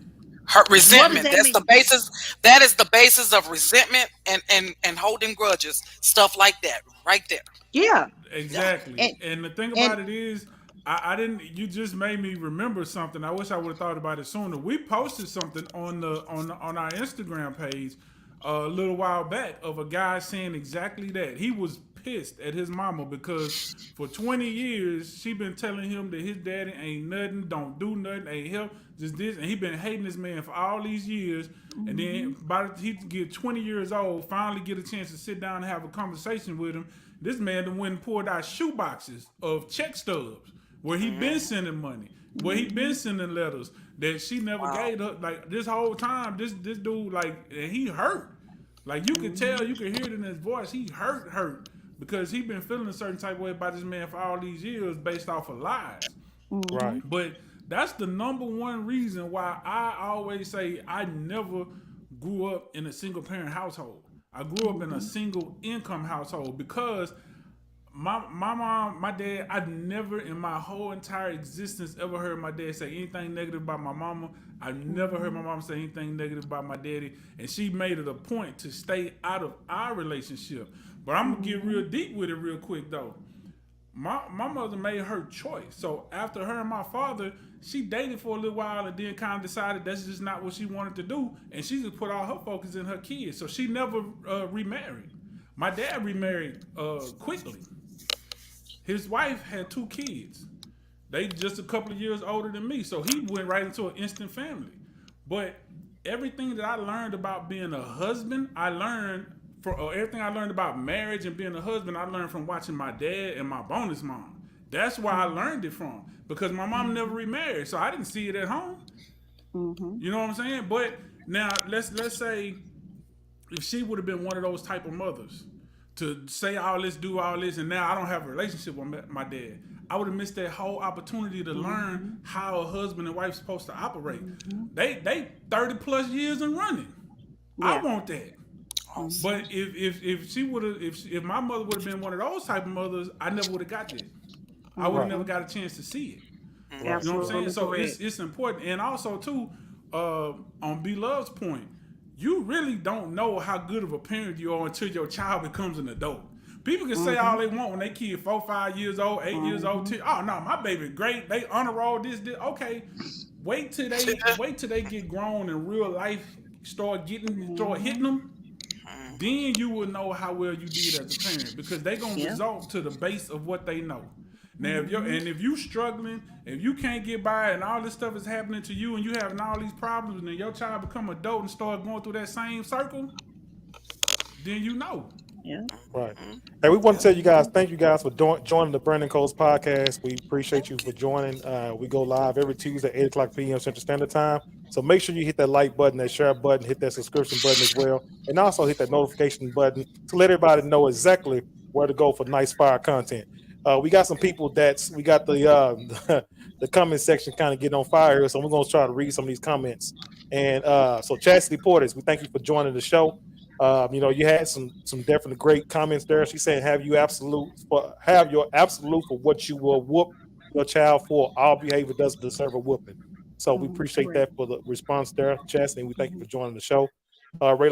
Her resentment. that That's mean? the basis. That is the basis of resentment and holding grudges. Stuff like that, right there. Yeah. Exactly. And- And the thing about it is, I didn't. You just made me remember something. I wish I would have thought about it sooner. We posted something on our Instagram page a little while back of a guy saying exactly that. He was pissed at his mama because for 20 years she been telling him that his daddy ain't nothing, don't do nothing, ain't help, just this, and he been hating this man for all these years. And then by the he get 20 years old, finally get a chance to sit down and have a conversation with him. This man done went and pulled out shoe boxes of check stubs where he been sending money, where he been sending letters that she never gave her. Like, this whole time, this dude, like, and he hurt. Like, you could tell, you could hear it in his voice. He hurt because he been feeling a certain type of way about this man for all these years based off of lies. Right. But that's the number one reason why I always say I never grew up in a single parent household. I grew up in a single income household because my mom, my dad, I've never in my whole entire existence ever heard my dad say anything negative about my mama. I've never heard my mom say anything negative about my daddy. And she made it a point to stay out of our relationship. But I'm going to get real deep with it real quick, though. My mother made her choice. So after her and my father, she dated for a little while and then kind of decided that's just not what she wanted to do. And she just put all her focus in her kids. So she never remarried. My dad remarried quickly. His wife had 2 kids. They just a couple of years older than me. So he went right into an instant family. But everything that I learned about being a husband, I learned everything I learned about marriage and being a husband, I learned from watching my dad and my bonus mom. That's where I learned it from, because my mom never remarried, so I didn't see it at home. You know what I'm saying? But now let's say if she would have been one of those type of mothers to say all this, do all this, and now I don't have a relationship with my dad, I would have missed that whole opportunity to learn how a husband and wife supposed to operate. They 30 plus years and running. I want that. But if she would have, if my mother would have been one of those type of mothers, I never would have got that. I would have never got a chance to see it. You know what I'm saying? So it's important. And also too, on B Love's point, you really don't know how good of a parent you are until your child becomes an adult. People can say all they want when they kid 4, 5 years old, 8 years old. Oh no, my baby great. They honor roll this. Okay, wait till they get grown and real life start hitting them. Then you will know how well you did as a parent, because they're gonna result to the base of what they know. Now, if you struggling, if you can't get by, and all this stuff is happening to you, and you having all these problems, and then your child become adult and start going through that same circle, then you know. Yeah. Right. Hey, we want to tell you guys, thank you guys for joining the Brandon Coles podcast. We appreciate you for joining. We go live every Tuesday, 8 o'clock p.m. Central Standard Time. So make sure you hit that like button, that share button, hit that subscription button as well. And also hit that notification button to let everybody know exactly where to go for nice fire content. We got some people we got the comment section kind of getting on fire here. So we're going to try to read some of these comments. And so Chastity Porters, we thank you for joining the show. You had some definitely great comments there. She said, have your absolute for what you will whoop your child for. All behavior doesn't deserve a whooping. So we appreciate that for the response there, Chastity. We thank you for joining the show. Ray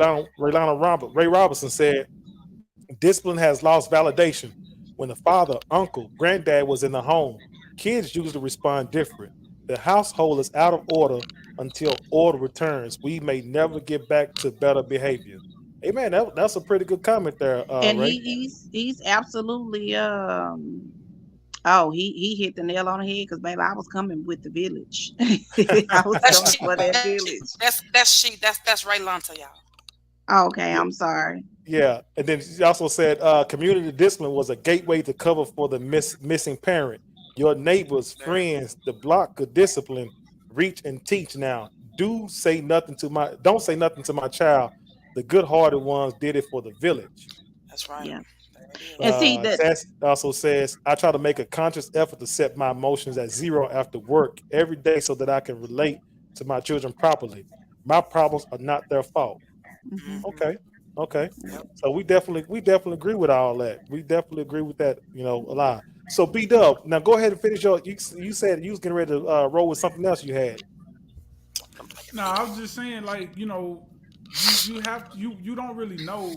Robinson said, discipline has lost validation. When the father, uncle, granddad was in the home, kids usually respond different. The household is out of order until order returns. We may never get back to better behavior. Hey man, that's a pretty good comment there, And Ray. he's absolutely he hit the nail on the head because baby, I was coming with the village. I was coming for that village. That's Ray Lanta, y'all. Okay, I'm sorry. Yeah, and then she also said community discipline was a gateway to cover for the missing parent. Your neighbors, friends, the block could discipline, reach and teach. Now, don't say nothing to my child. The good-hearted ones did it for the village. That's right. Yeah. And see that also says, I try to make a conscious effort to set my emotions at zero after work every day so that I can relate to my children properly. My problems are not their fault. Okay. So we definitely agree with all that. We definitely agree with that, a lot. So B-Dub, now go ahead and finish you said you was getting ready to roll with something else you had. No, I was just saying, like, you don't really know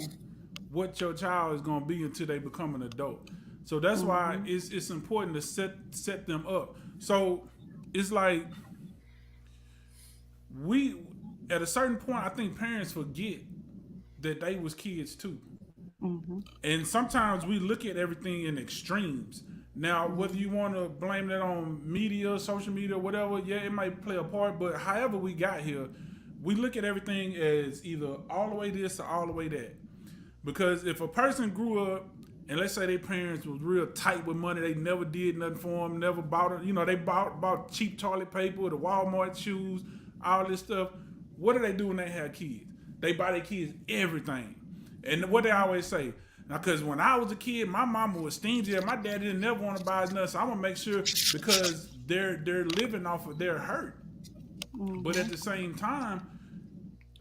what your child is going to be until they become an adult. So that's why it's important to set them up. So it's like at a certain point, I think parents forget that they was kids too. And sometimes we look at everything in extremes. Now, whether you want to blame that on media, social media, whatever, yeah, it might play a part. But however we got here, we look at everything as either all the way this or all the way that. Because if a person grew up and let's say their parents was real tight with money, they never did nothing for them, never bought it, they bought cheap toilet paper, the Walmart shoes, all this stuff. What do they do when they have kids? They buy their kids everything. And what they always say, now, because when I was a kid, my mama was stingy and my dad didn't never want to buy us nothing. So I'm going to make sure because they're living off of their hurt. But at the same time,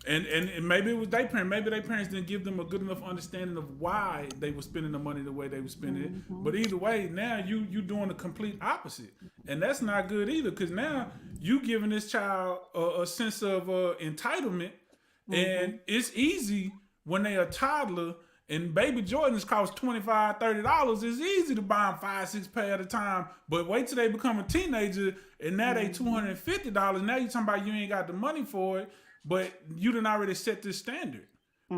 and maybe it was their parents, maybe their parents didn't give them a good enough understanding of why they were spending the money the way they were spending it. But either way, now you doing the complete opposite. And that's not good either, because now you giving this child a sense of entitlement. And it's easy when they a toddler and baby Jordans cost $25, $30. It's easy to buy them 5-6 pair at a time. But wait till they become a teenager and now they $250. Now you talking about you ain't got the money for it, but you done already set this standard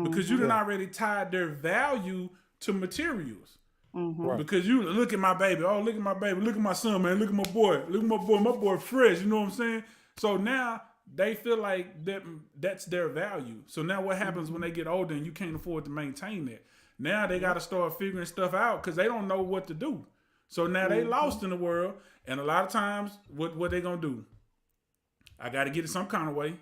because you done already tied their value to materials. Because you look at my baby, look at my baby, look at my son, man, look at my boy, my boy fresh, you know what I'm saying? So now they feel like that's their value. So now what happens when they get older and you can't afford to maintain that? Now they got to start figuring stuff out because they don't know what to do. So now they lost in the world, and a lot of times, what they gonna do? I got to get it some kind of way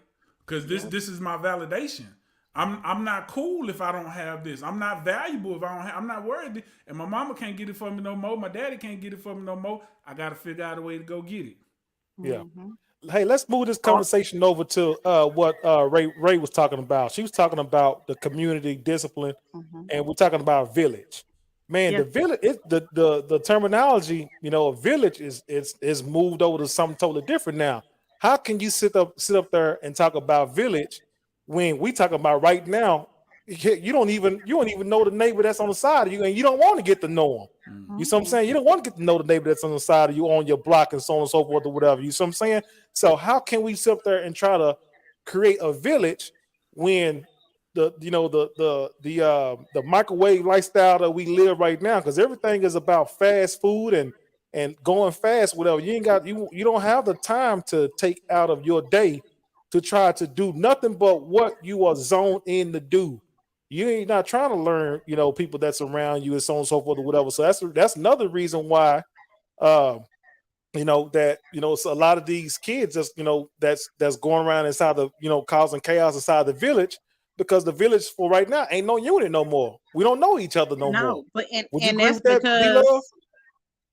because this is my validation. I'm not cool if I don't have this. I'm not valuable if I don't have. I'm not worthy, and my mama can't get it for me no more. My daddy can't get it for me no more. I got to figure out a way to go get it. Yeah. Hey, let's move this conversation over to what Ray was talking about. She was talking about the community discipline, and we're talking about village. Man, the village, the terminology, a village is moved over to something totally different now. How can you sit up there and talk about village when we talk about right now? You don't even know the neighbor that's on the side of you, and you don't want to get to know them. You see what I'm saying? You don't want to get to know the neighbor that's on the side of you on your block and so on and so forth or whatever. You see what I'm saying? So how can we sit up there and try to create a village when the microwave lifestyle that we live right now? Because everything is about fast food and going fast, whatever. You don't have the time to take out of your day to try to do nothing but what you are zoned in to do. You ain't not trying to learn, people that's around you and so on and so forth or whatever. So that's another reason why, so a lot of these kids just, that's going around inside the, causing chaos inside the village, because the village for right now ain't no unit no more. We don't know each other no more. But and that's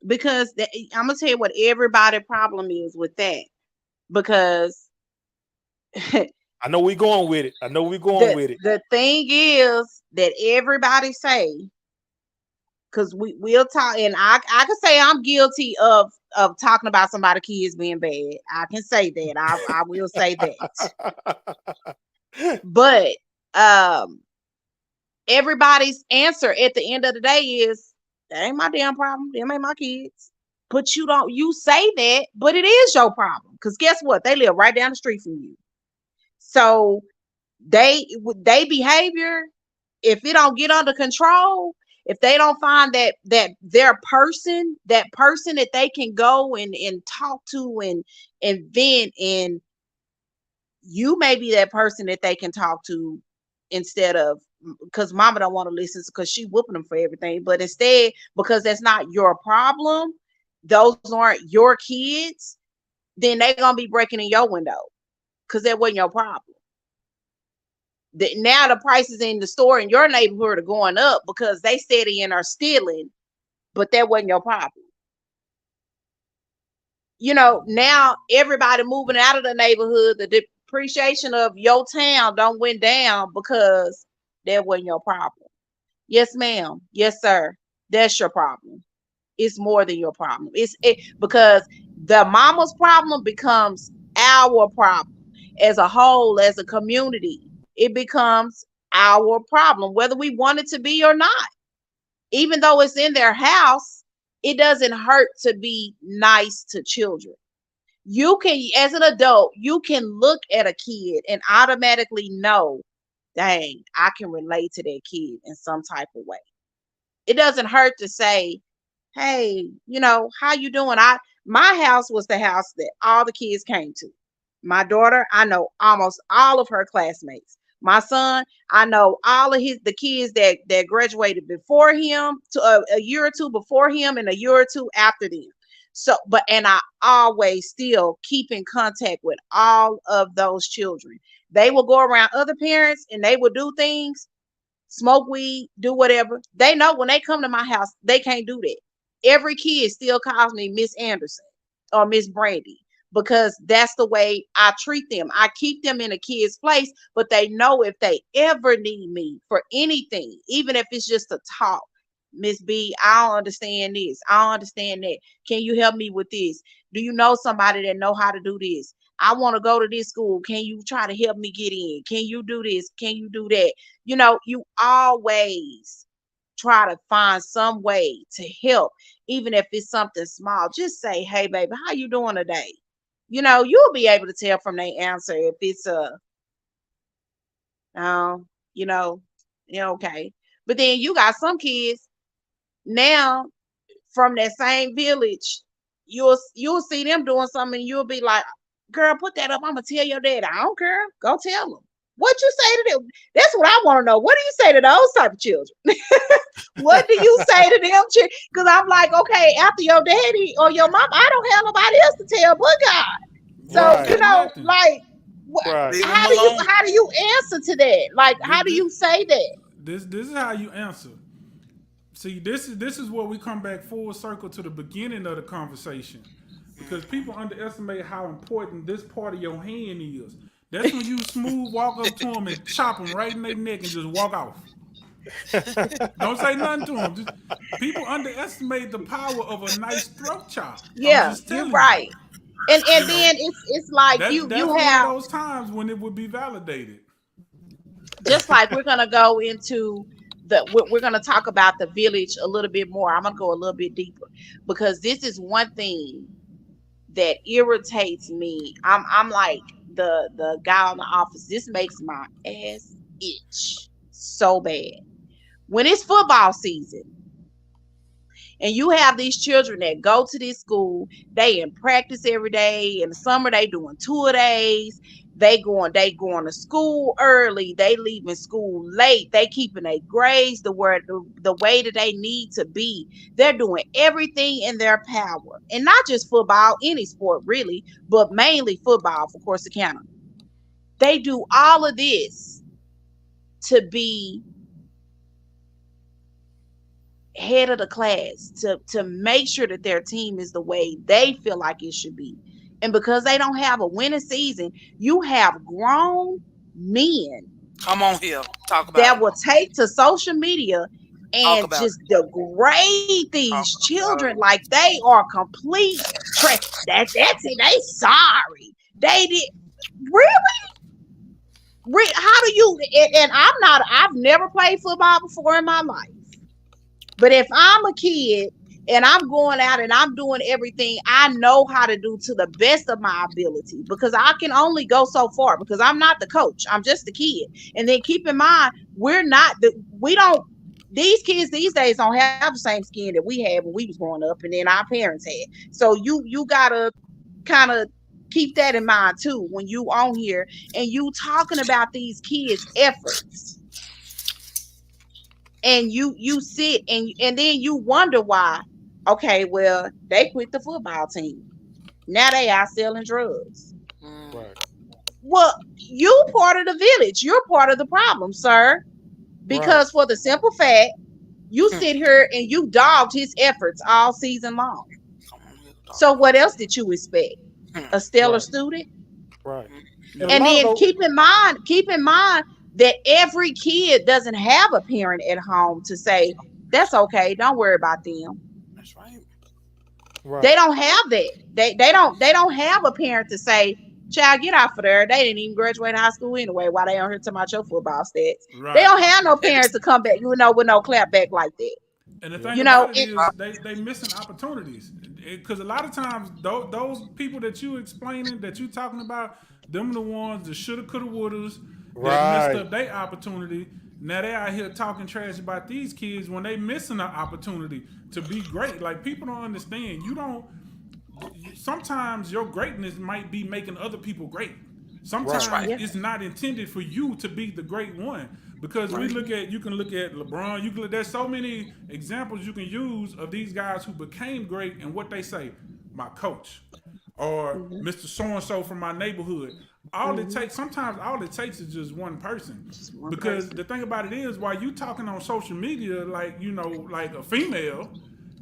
because I'm gonna tell you what everybody problem is with that, because I know we going with it. The thing is that everybody say, because we'll talk, and I can say I'm guilty of talking about somebody's kids being bad. I can say that. I will say that. But everybody's answer at the end of the day is, that ain't my damn problem. Them ain't my kids. But you say that, but it is your problem. Because guess what? They live right down the street from you. So they behavior, if it don't get under control, if they don't find that their person, that they can go and talk to and vent, and you may be that person that they can talk to, instead of, because mama don't want to listen because she whooping them for everything, but instead, because that's not your problem, those aren't your kids, then they're gonna be breaking in your window because that wasn't your problem. Now the prices in the store in your neighborhood are going up because they steady and are stealing, but that wasn't your problem. Now everybody moving out of the neighborhood, the depreciation of your town don't went down because that wasn't your problem. Yes, ma'am. Yes, sir. That's your problem. It's more than your problem. Because the mama's problem becomes our problem as a whole, as a community. It becomes our problem, whether we want it to be or not. Even though it's in their house, it doesn't hurt to be nice to children. You can, as an adult, you can look at a kid and automatically know, dang, I can relate to that kid in some type of way. It doesn't hurt to say, hey, how you doing? My house was the house that all the kids came to. My daughter, I know almost all of her classmates. My son, I know all of the kids that graduated before him, to a year or two before him, and a year or two after them. So, and I always still keep in contact with all of those children. They will go around other parents and they will do things, smoke weed, do whatever. They know when they come to my house, they can't do that. Every kid still calls me Miss Anderson or Miss Brandy, because that's the way I treat them. I keep them in a kid's place, but they know if they ever need me for anything, even if it's just a talk, Miss B, I don't understand this, I don't understand that. Can you help me with this? Do you know somebody that know how to do this? I want to go to this school. Can you try to help me get in? Can you do this? Can you do that? You always try to find some way to help, even if it's something small. Just say, hey, baby, how you doing today? You'll be able to tell from their answer if it's okay. But then you got some kids now from that same village, you'll see them doing something and you'll be like, girl, put that up. I'm gonna tell your dad. I don't care. Go tell them. What you say to them? That's what I want to know. What do you say to those type of children? What do you say to them? Because I'm like, okay, after your daddy or your mom, I don't have nobody else to tell but God. So, Right. right. How do you answer to that? Like, how do you say that? This is how you answer. See, this is where we come back full circle to the beginning of the conversation, because people underestimate how important this part of your hand is. That's when you smooth walk up to them and chop them right in their neck and just walk off. Don't say nothing to them. People underestimate the power of a nice throat chop. Yeah, you're right. And then it's like that's you have one of those times when it would be validated. Just like we're gonna go into we're gonna talk about the village a little bit more. I'm gonna go a little bit deeper, because this is one thing that irritates me. I'm like the guy in the office. This makes my ass itch so bad. When it's football season and you have these children that go to this school, they in practice every day. In the summer, they doing 2 days. They going to school early. They leaving school late. They keeping their grades the way that they need to be. They're doing everything in their power, and not just football, any sport really, but mainly football for Corsicana. They do all of this to be head of the class, to make sure that their team is the way they feel like it should be. And because they don't have a winning season, you have grown men Come on here, talk about that it. will take to social media Talk and about just degrade these Talk children about like they are complete that's it. They sorry. They did really? How do you and I've never played football before in my life. But if I'm a kid and I'm going out and I'm doing everything I know how to do to the best of my ability, because I can only go so far because I'm not the coach. I'm just the kid. And then keep in mind, these kids these days don't have the same skin that we had when we was growing up and then our parents had. So you gotta kind of keep that in mind too when you on here and you talking about these kids' efforts. And you sit and then you wonder why. Okay, well, they quit the football team. Now they out selling drugs. Right. Well, you part of the village. You're part of the problem, sir. Because for the simple fact, you sit here and you dogged his efforts all season long. So what else did you expect? A stellar student? Right. And then keep in mind that every kid doesn't have a parent at home to say, that's okay, don't worry about them. That's right. Right. They don't have that. They don't have a parent to say, child, get out for there. They didn't even graduate high school anyway. Why they on here talking about your football stats? Right. They don't have no parents to come back, with no clap back like that. And the thing about it is they missing opportunities. Because a lot of times those people that you explaining, that you talking about, them the ones that shoulda, coulda, wouldas, that messed up their opportunity. Now they out here talking trash about these kids when they missing an opportunity to be great. Like, people don't understand. Sometimes your greatness might be making other people great. Sometimes it's not intended for you to be the great one. Because you can look at LeBron, there's so many examples you can use of these guys who became great and what they say, my coach, or Mr. So-and-so from my neighborhood. Sometimes all it takes is just one person. Because the thing about it is, while you talking on social media, like a female,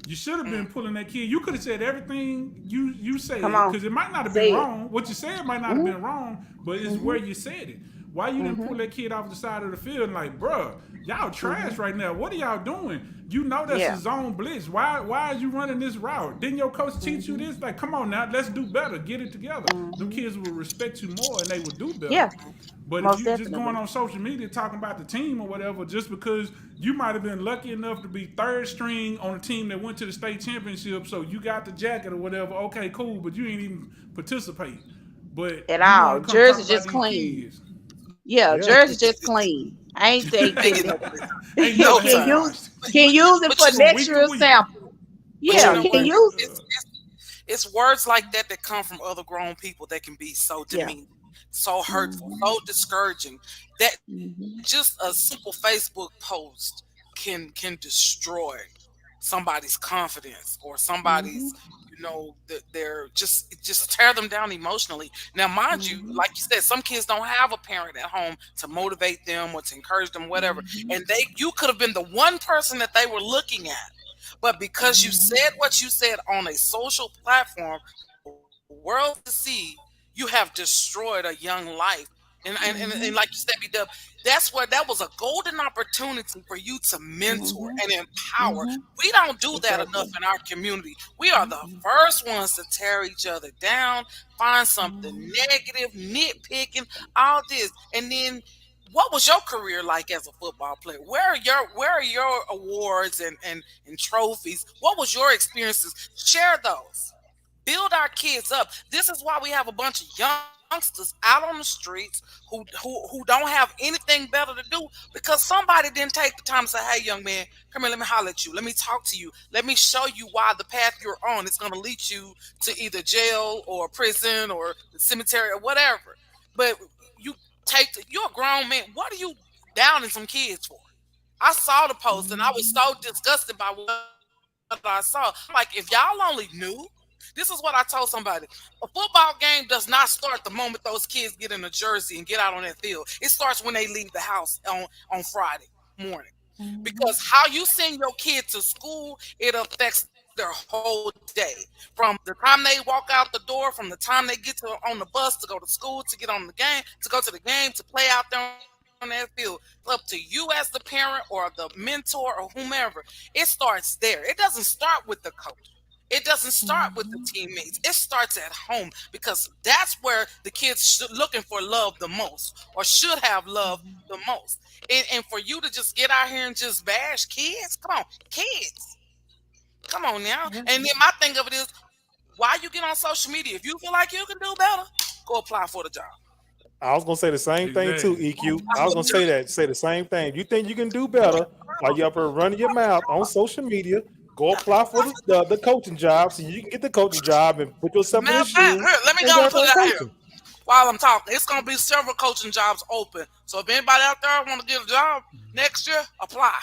you should have been pulling that kid. You could have said everything you said, because it might not have been wrong. What you said might not have been wrong, but it's where you said it. Why you didn't pull that kid off the side of the field and like, bruh, y'all trash right now. What are y'all doing? You know that's a zone blitz. Why are you running this route? Didn't your coach teach you this? Like, come on now, let's do better. Get it together. Them kids will respect you more and they will do better. Yeah. But if you just going on social media talking about the team or whatever, just because you might have been lucky enough to be third string on a team that went to the state championship, so you got the jacket or whatever, okay, cool, but you ain't even participate. But at all. Jersey just clean. Kids. Yeah, Jersey just clean. I ain't think can use it for next year's sample. Yeah, can use it. It's words like that come from other grown people that can be so demeaning, so hurtful, so discouraging. That just a simple Facebook post can destroy somebody's confidence or somebody's they're just tear them down emotionally. Now, mind you, like you said, some kids don't have a parent at home to motivate them or to encourage them, whatever. And you could have been the one person that they were looking at, but because you said what you said on a social platform, world to see, you have destroyed a young life. And like you said, B-Dub, that was a golden opportunity for you to mentor and empower. We don't do that enough in our community. We are the first ones to tear each other down, find something negative, nitpicking, all this. And then, what was your career like as a football player? Where are your awards and trophies? What was your experiences? Share those. Build our kids up. This is why we have a bunch of youngsters out on the streets who don't have anything better to do, because somebody didn't take the time to say, hey, young man, come here, let me holler at you. Let me talk to you. Let me show you why the path you're on is going to lead you to either jail or prison or the cemetery or whatever. But you're a grown man. What are you downing some kids for? I saw the post and I was so disgusted by what I saw. Like, if y'all only knew. This is what I told somebody. A football game does not start the moment those kids get in a jersey and get out on that field. It starts when they leave the house on Friday morning. Because how you send your kid to school, it affects their whole day. From the time they walk out the door, from the time they get on the bus to go to school, to get on the game, to go to the game, to play out there on that field. It's up to you as the parent or the mentor or whomever. It starts there. It doesn't start with the coach. It doesn't start with the teammates. It starts at home, because that's where the kids looking for love the most, or should have love the most. And for you to just get out here and just bash kids, come on, kids. Come on now. And then my thing of it is, why you get on social media? If you feel like you can do better, go apply for the job. I was gonna say the same thing too, EQ. I was gonna say the same thing. You think you can do better while you're up here running your mouth on social media? Go apply for the coaching job so you can get the coaching job and put yourself in the shoes. Let me go and put it out here while I'm talking. It's gonna be several coaching jobs open. So if anybody out there want to get a job next year, apply.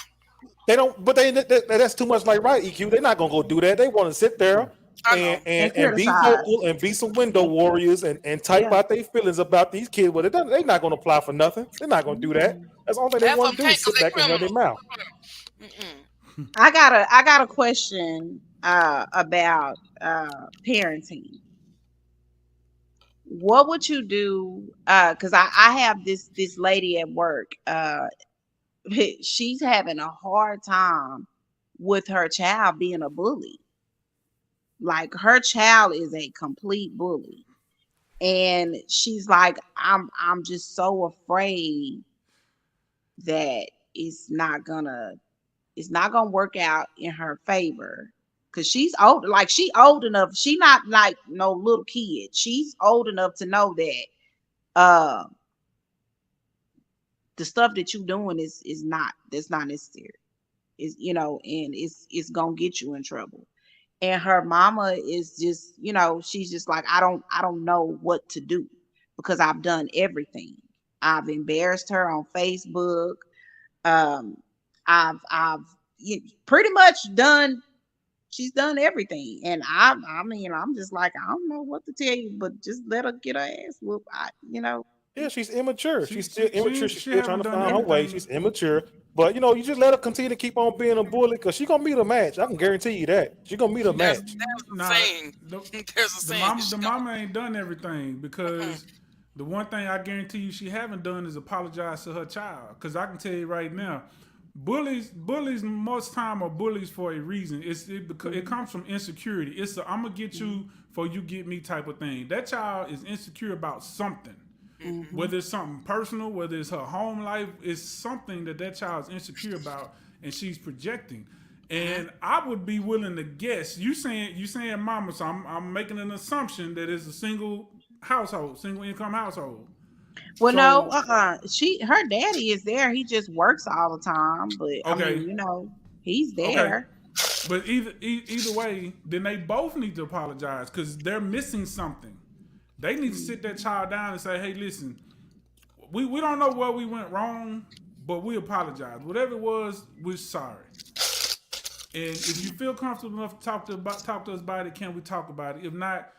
They don't, but that's too much like EQ. They're not gonna go do that. They want to sit there and be vocal and be some window warriors and type out their feelings about these kids. But they're not gonna apply for nothing. They're not gonna do that. That's all they want to do is sit back and run their mouth. I got a question about parenting. What would you do? Because I have this lady at work. She's having a hard time with her child being a bully. Like, her child is a complete bully, and she's like, I'm just so afraid that it's not gonna work out in her favor, because she's old. Like, she old enough. She not like no little kid. She's old enough to know that the stuff that you're doing that's not necessary. Is, and it's gonna get you in trouble. And her mama is just, she's just like, I don't know what to do, because I've done everything. I've embarrassed her on Facebook. I've pretty much done. She's done everything, and I mean, I'm just like, I don't know what to tell you, but just let her get her ass whooped. Yeah, she's immature. She's still immature. She's still trying to find her way. She's immature. But you just let her continue to keep on being a bully, because she's gonna meet a match. I can guarantee you that. She's gonna meet a match. The mama ain't done everything, because the one thing I guarantee you she haven't done is apologize to her child. Because I can tell you right now, bullies most time are bullies for a reason. It comes from insecurity. It's I'm gonna get you for you get me type of thing. That child is insecure about something. Whether it's something personal, whether it's her home life, it's something that child's insecure about, and she's projecting. And I would be willing to guess. You saying mama, so I'm making an assumption that it's a single income household. Well, no, her daddy is there. He just works all the time, but I mean, he's there. Okay. But either way, then they both need to apologize, because they're missing something. They need to sit that child down and say, hey, listen, we don't know where we went wrong, but we apologize. Whatever it was, we're sorry. And if you feel comfortable enough to talk to us about it, can we talk about it? If not,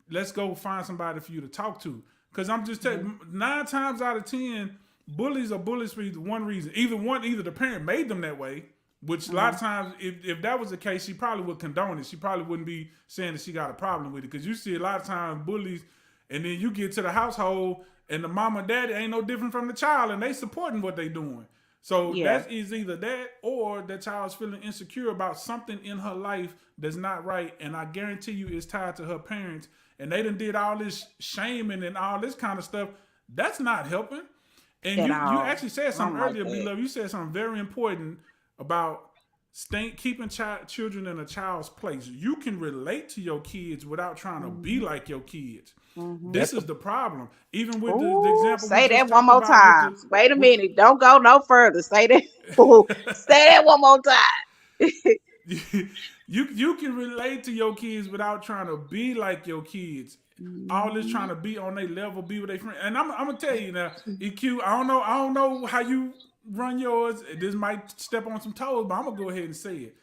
let's go find somebody for you to talk to. Because I'm just telling you, 9 times out of 10, bullies are bullies for one reason. Either the parent made them that way, which a lot of times, if that was the case, she probably would condone it. She probably wouldn't be saying that she got a problem with it. Because you see a lot of times bullies, and then you get to the household, and the mama and daddy ain't no different from the child, and they supporting what they doing. So that is either that, or that child's feeling insecure about something in her life that's not right. And I guarantee you it's tied to her parents. And they done did all this shaming and all this kind of stuff. That's not helping. And you actually said something earlier, B-Love. You said something very important about keeping children in a child's place. You can relate to your kids without trying to be like your kids. This is the problem. Even with the example. Say that one more time. Wait a minute. Don't go no further. Say that. Say that one more time. You can relate to your kids without trying to be like your kids. All this trying to be on their level, be with their friends. And I'm gonna tell you now, EQ. I don't know how you run yours. This might step on some toes, but I'm gonna go ahead and say it.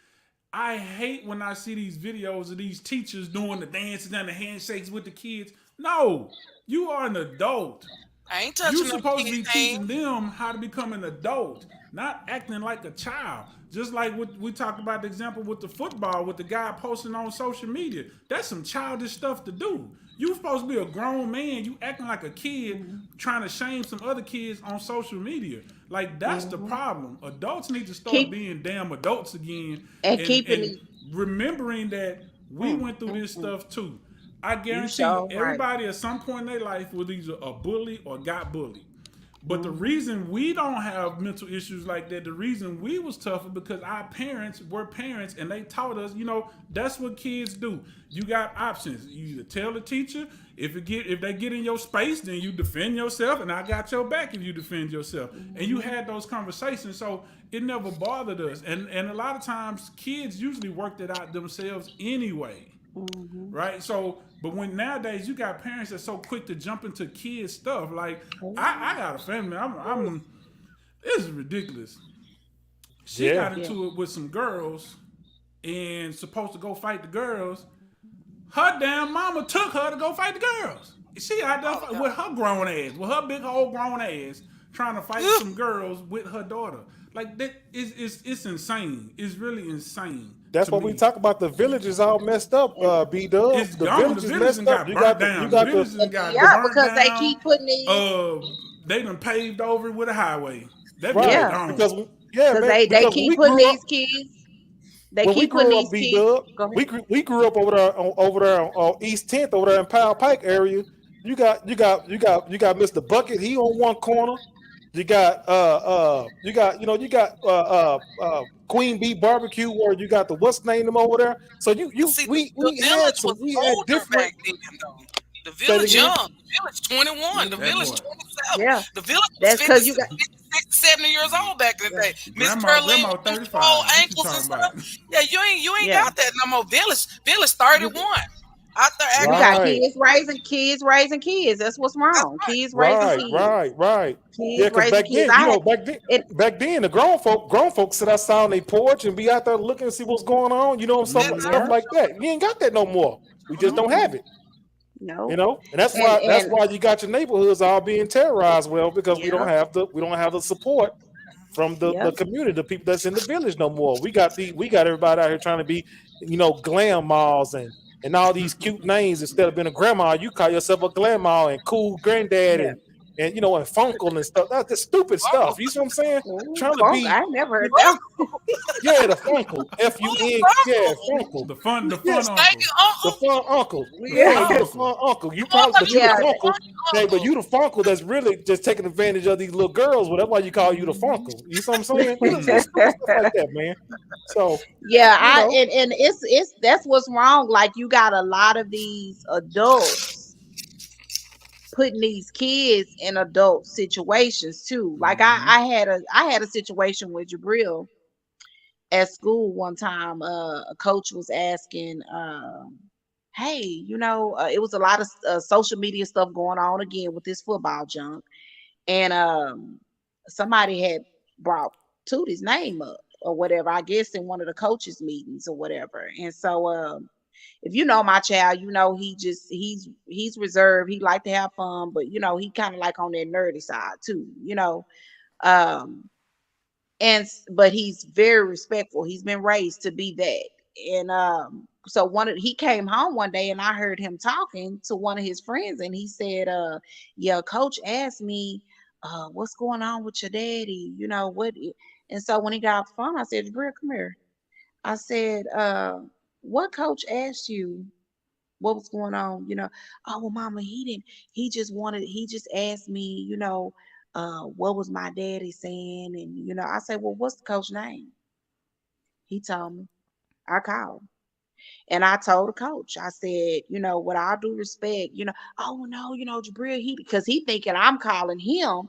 I hate when I see these videos of these teachers doing the dances and the handshakes with the kids. No, you are an adult. I ain't You touching them supposed to kids' be teaching them how to become an adult, not acting like a child. Just like what we talked about the example with the football, with the guy posting on social media. That's some childish stuff to do. You supposed to be a grown man. You acting like a kid, trying to shame some other kids on social media. Like that's the problem. Adults need to start Keep being damn adults again, and keeping and it. remembering that we went through this stuff too. I You guarantee you, sure right. everybody at some point in their life was either a bully or got bullied. But the reason we don't have mental issues like that, the reason we was tougher because our parents were parents and they taught us, that's what kids do. You got options. You either tell the teacher, if they get in your space, then you defend yourself, and I got your back if you defend yourself. And you had those conversations, so it never bothered us. And a lot of times kids usually worked it out themselves anyway. Right? So, but when nowadays you got parents that's so quick to jump into kids stuff, like I got a family, I'm this is ridiculous. She got into it with some girls and supposed to go fight the girls. Her damn mama took her to go fight the girls. She out there with her grown ass, with her big old grown ass, trying to fight some girls with her daughter. Like that is it's insane. It's really insane. That's what we talk about. The village is all messed up. B-Dub. It's The gone. village The is village messed got up. You burnt got down. the, you got The village the, got Yeah, burnt because they down. keep putting these. They done paved over with a highway. That right. Yeah. gone. Because Because man, they because keep we putting grew up, these kids. They when we keep putting grew these up, kids. B-Dub, Go ahead. we grew up over there on East 10th over there in Powell Pike area. You got Mr. Bucket. He on one corner. You got Queen Bee Barbecue, where you got the what's name them over there. So See, we the had village was had older different. back then, though. The Say it village again. young. The village 21. The That village part. 27. Yeah. The village was That's 50, because you got 50, 70 years old back in the day. Miss Grandma Pearline with them 35. small What you ankles and talking stuff. about? Yeah, you ain't yeah. got that no more. Village 31. Out there You acting. got Right, kids raising kids. That's what's wrong. That's Kids raising kids. right. Yeah, Kids because raising back kids. then, It. back then, the grown folks sit outside on their porch and be out there looking and see what's going on. Stuff Yeah. like that. You ain't got that no more. We just don't have it. No. And that's why you got your neighborhoods all being terrorized. Well, because we don't have the support from the community, the people that's in the village no more. We got everybody out here trying to be, glam malls and all these cute names. Instead of being a grandma, you call yourself a grandma and cool granddad and Funkle and stuff. That's the stupid stuff. You see what I'm saying? Trying to be, I never heard that. the Funkle, F-U-N, Funkle. The fun Yes, uncle. the fun uncle. Yeah. You the fun uncle. You probably, but you Yeah. the funkle. Hey, but you the funkle that's really just taking advantage of these little girls. Well, that's why you call you the funkle. You see what I'm saying? Stuff like that, man. So Yeah, and it's that's what's wrong. Like you got a lot of these adults putting these kids in adult situations too. Like I had a situation with Jabril at school one time. A coach was asking, hey, it was a lot of social media stuff going on again with this football junk, and somebody had brought Tootie's name up or whatever, I guess in one of the coaches meetings or whatever. And so if you know my child, he's reserved. He like to have fun, but he kind of like on that nerdy side too, but he's very respectful. He's been raised to be that. And so he came home one day and I heard him talking to one of his friends and he said, yeah, coach asked me, what's going on with your daddy? What? And so when he got off the phone, I said, Jabril, come here. I said, what coach asked you what was going on? Oh, well, mama, he just asked me, what was my daddy saying? And, I said, well, what's the coach's name? He told me. I called. And I told the coach, I said, with all due respect, oh no, Jabril, because he thinking I'm calling him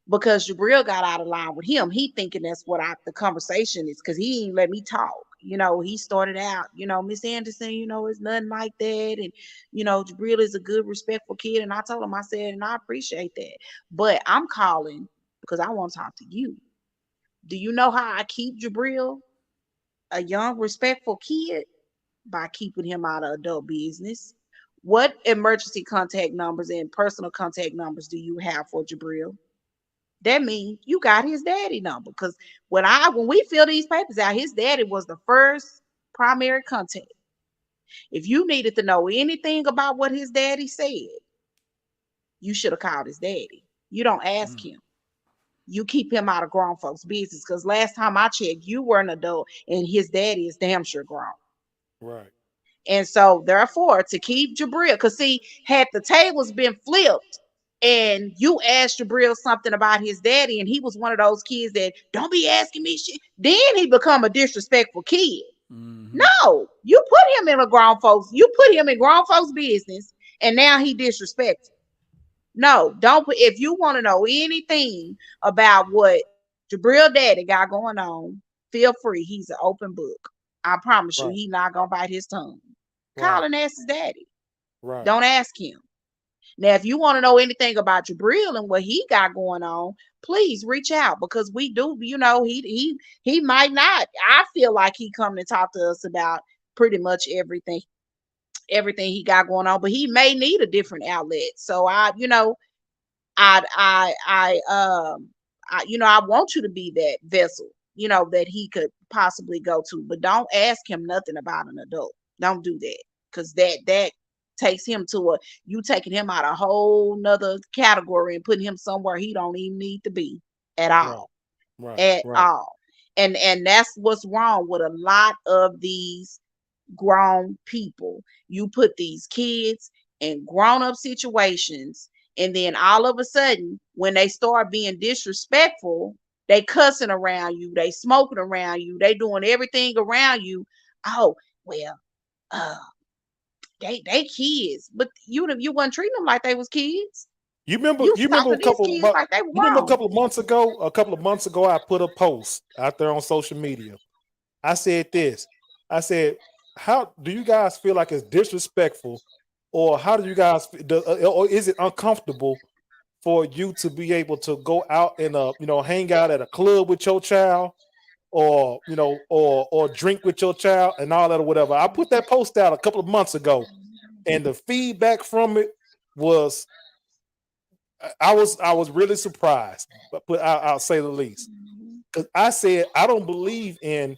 because Jabril got out of line with him. He thinking that's what the conversation is because he ain't let me talk. He started out, Miss Anderson, it's nothing like that. And, Jabril is a good, respectful kid. And I told him, I said, and I appreciate that. But I'm calling because I want to talk to you. Do you know how I keep Jabril a young, respectful kid? By keeping him out of adult business. What emergency contact numbers and personal contact numbers do you have for Jabril? That means you got his daddy number. Because when we fill these papers out, his daddy was the first primary contact. If you needed to know anything about what his daddy said, you should have called his daddy. You don't ask him. You keep him out of grown folks' business. Because last time I checked, you were an adult and his daddy is damn sure grown. Right. And so therefore, to keep Jabril, because see, had the tables been flipped and you asked Jabril something about his daddy and he was one of those kids that don't be asking me shit, then he become a disrespectful kid. No, you put him in grown folks' business and now he disrespectful. No, don't put, if you want to know anything about what Jabril daddy got going on, feel free. He's an open book. I promise you, he's not gonna bite his tongue. Call and ask his daddy. Right. Don't ask him. Now, if you want to know anything about Jabril and what he got going on, please reach out, because we do, you know, he might not. I feel like he come to talk to us about pretty much everything he got going on, but he may need a different outlet. So I want you to be that vessel, you know, that he could possibly go to, but don't ask him nothing about an adult. Don't do that, because that takes him to you taking him out a whole nother category and putting him somewhere he don't even need to be at all. Right. All. And that's what's wrong with a lot of these grown people. You put these kids in grown-up situations, and then all of a sudden, when they start being disrespectful, they cussing around you, they smoking around you, they doing everything around you. Oh, well, they kids, but you wasn't treating them like they was kids. You remember a couple of months ago, I put a post out there on social media. I said this. I said, how do you guys feel like it's disrespectful, or how do you guys, or is it uncomfortable for you to be able to go out and hang out at a club with your child, or or drink with your child and all that or whatever? I put that post out a couple of months ago, and the feedback from it was, I was really surprised, but I'll say the least, because I said I don't believe in,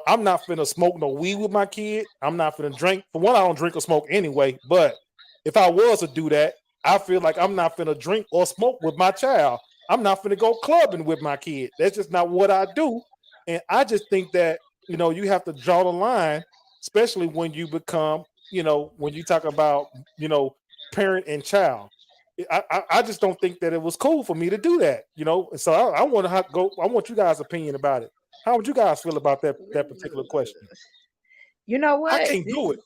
I'm not finna smoke no weed with my kid. I'm not finna drink. For one, I don't drink or smoke anyway. But if I was to do that, I feel like I'm not finna drink or smoke with my child. I'm not finna go clubbing with my kid. That's just not what I do. And I just think that, you have to draw the line, especially when you become, when you talk about, parent and child. I just don't think that it was cool for me to do that, So I want you guys' opinion about it. How would you guys feel about that particular question? You know what? I can't do it.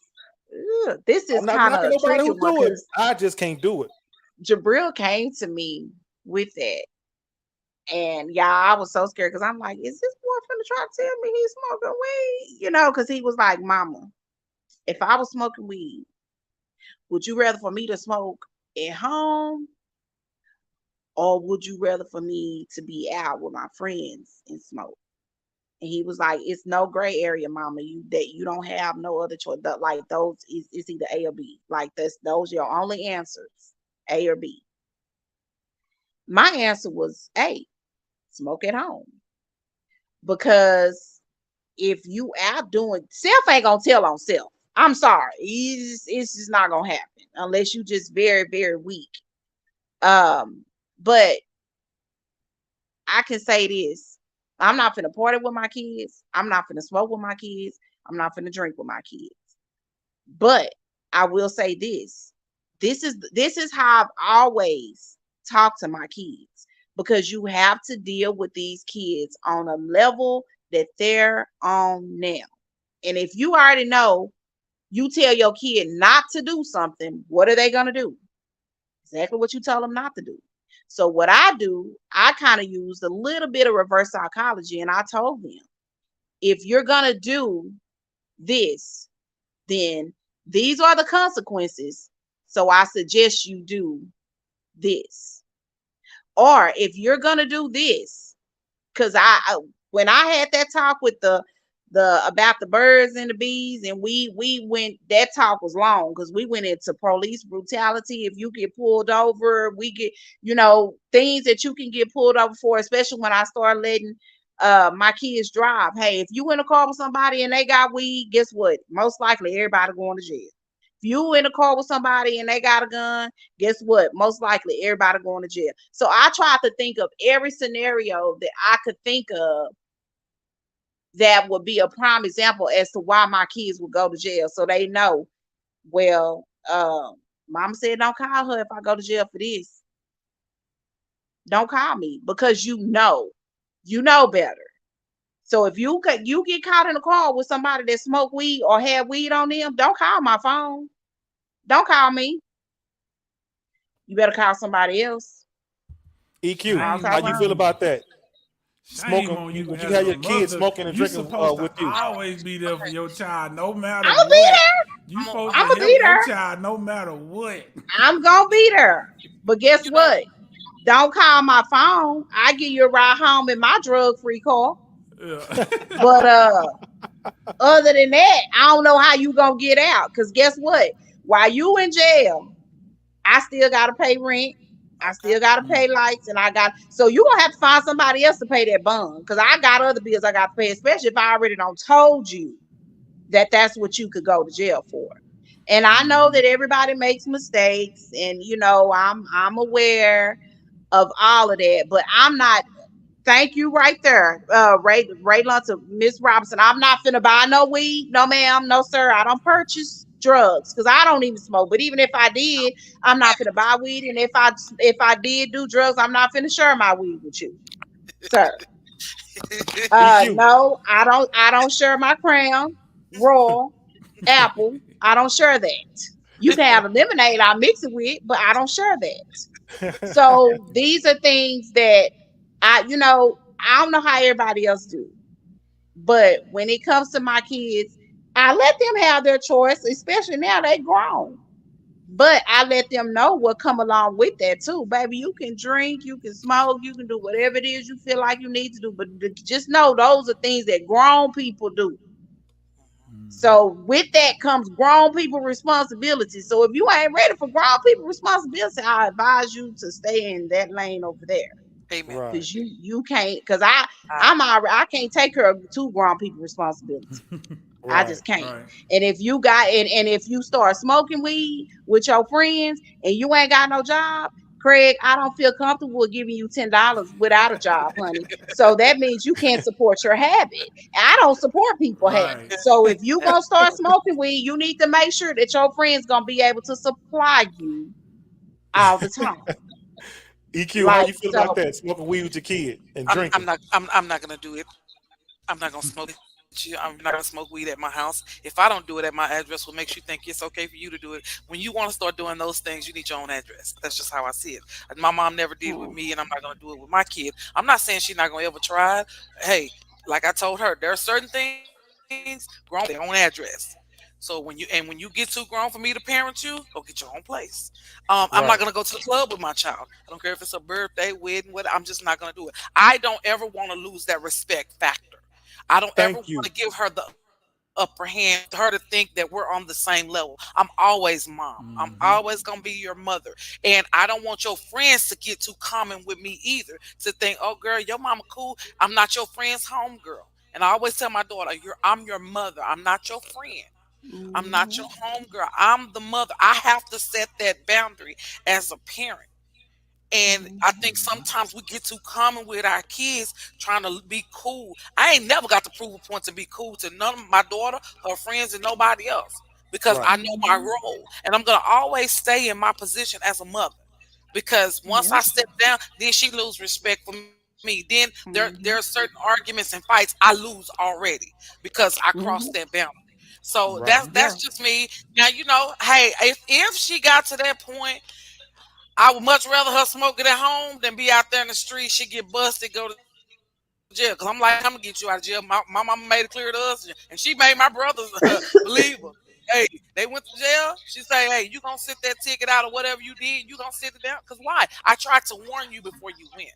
This is kind of a tricky one. I just can't do it. Jabril came to me with that, and I was so scared, because I'm like, is this boy finna try to tell me he's smoking weed? Because he was like, Mama, if I was smoking weed, would you rather for me to smoke at home, or would you rather for me to be out with my friends and smoke? And he was like, it's no gray area, Mama. You don't have no other choice. Like, those is either A or B. Like, those are your only answers, A or B. My answer was A, smoke at home. Because if you out doing, self ain't gonna tell on self. I'm sorry. It's just not gonna happen unless you just very, very weak. But I can say this. I'm not finna party with my kids. I'm not finna smoke with my kids. I'm not finna drink with my kids. But I will say this. This is how I've always talked to my kids, because you have to deal with these kids on a level that they're on now. And if you already know, you tell your kid not to do something, what are they going to do? Exactly what you tell them not to do. So what I do, I kind of used a little bit of reverse psychology, and I told them, if you're going to do this, then these are the consequences. So I suggest you do this. Or if you're going to do this, because when I had that talk with the about the birds and the bees, and we went, that talk was long because we went into police brutality. If you get pulled over, we get, things that you can get pulled over for, especially when I started letting my kids drive. Hey, if you in a car with somebody and they got weed, guess what? Most likely everybody going to jail. If you in a car with somebody and they got a gun, guess what? Most likely everybody going to jail. So I tried to think of every scenario that I could think of that would be a prime example as to why my kids would go to jail. So they know, well, mama said don't call her if I go to jail for this. Don't call me, because you know better. So if you get caught in a car with somebody that smoked weed or had weed on them, don't call my phone. Don't call me. You better call somebody else. EQ, Shame how you feel about that? Shame Smoking, on you. you as have a your kids mother. smoking and You drinking supposed with to you. always be there for your child, no matter I'm what. gonna be there. You supposed I'm to gonna help be your there. child, no matter what. I'm gonna be there. But guess what? Don't call my phone. I give you a ride home in my drug-free car. Yeah. But other than that, I don't know how you gonna get out. Because guess what? While you in jail, I still gotta pay rent. I still gotta pay lights, and so you gonna have to find somebody else to pay that bond. Because I got other bills I got to pay, especially if I already don't told you that that's what you could go to jail for. And I know that everybody makes mistakes, and I'm aware of all of that, but I'm not. Thank you right there, Ray Lunton, Miss Robinson. I'm not finna buy no weed, no ma'am, no sir. I don't purchase drugs because I don't even smoke. But even if I did, I'm not finna buy weed. And if I did do drugs, I'm not finna share my weed with you, sir. No, I don't share my Crown Royal Apple. I don't share that. You can have a lemonade I'll mix it with, but I don't share that. So these are things that I don't know how everybody else do, but when it comes to my kids, I let them have their choice, especially now they grown. But I let them know what come along with that too. Baby, you can drink, you can smoke, you can do whatever it is you feel like you need to do. But just know those are things that grown people do. So with that comes grown people responsibility. So if you ain't ready for grown people responsibility, I advise you to stay in that lane over there. Amen. Right. Because you can't, because I can't take care of two grown people responsibility. I just can't. Right. And if you got and if you start smoking weed with your friends and you ain't got no job, Craig, I don't feel comfortable with giving you $10 without a job, honey. So that means you can't support your habit. I don't support people habits. Right. So if you gonna start smoking weed, you need to make sure that your friends gonna be able to supply you all the time. EQ, how you feel about that? Smoking weed with your kid and drinking. I'm not gonna do it. I'm not gonna smoke it. I'm not gonna smoke weed at my house. If I don't do it at my address, what makes you think it's okay for you to do it? When you want to start doing those things, you need your own address. That's just how I see it. My mom never did it with me, and I'm not gonna do it with my kid. I'm not saying she's not gonna ever try it. Hey, like I told her, there are certain things grown their own address. So when you get too grown for me to parent you, go get your own place. I'm not gonna go to the club with my child. I don't care if it's a birthday, wedding, what. I'm just not gonna do it. I don't ever want to lose that respect factor. I don't ever want to give her the upper hand, her to think that we're on the same level. I'm always mom. I'm always gonna be your mother. And I don't want your friends to get too common with me either. To think, oh girl, your mama cool. I'm not your friend's home girl. And I always tell my daughter, I'm your mother. I'm not your friend. I'm not your home girl. I'm the mother. I have to set that boundary as a parent. And I think sometimes we get too common with our kids trying to be cool. I ain't never got to prove a point to be cool to none of my daughter, her friends, and nobody else. Because I know my role. And I'm gonna always stay in my position as a mother. Because once I step down, then she lose respect for me. Then there are certain arguments and fights I lose already because I crossed that boundary. So that's just me. Now, hey, if she got to that point, I would much rather her smoke it at home than be out there in the street. She get busted, go to jail. Because I'm like, I'm going to get you out of jail. My mama made it clear to us, and she made my brothers believe her. Hey, they went to jail. She say, hey, you going to sit that ticket out or whatever you did. You going to sit it down. Because why? I tried to warn you before you went.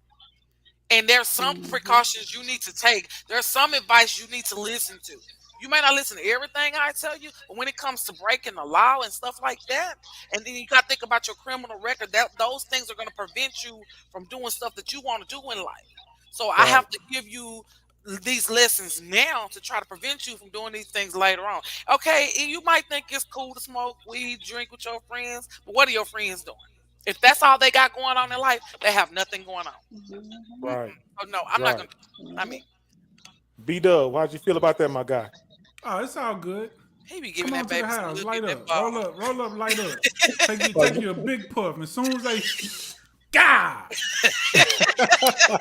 And there's some precautions you need to take. There's some advice you need to listen to. You may not listen to everything I tell you, but when it comes to breaking the law and stuff like that, and then you got to think about your criminal record, that those things are going to prevent you from doing stuff that you want to do in life. So I have to give you these lessons now to try to prevent you from doing these things later on. Okay, and you might think it's cool to smoke weed, drink with your friends, but what are your friends doing? If that's all they got going on in life, they have nothing going on. Right. Oh no, I'm not gonna. I mean, B-Dub, how'd you feel about that, my guy? Oh, it's all good. he be giving Come on that to the baby some house, little light bit up, that ball. roll up, light up. Take you a big puff, and as soon as they, God,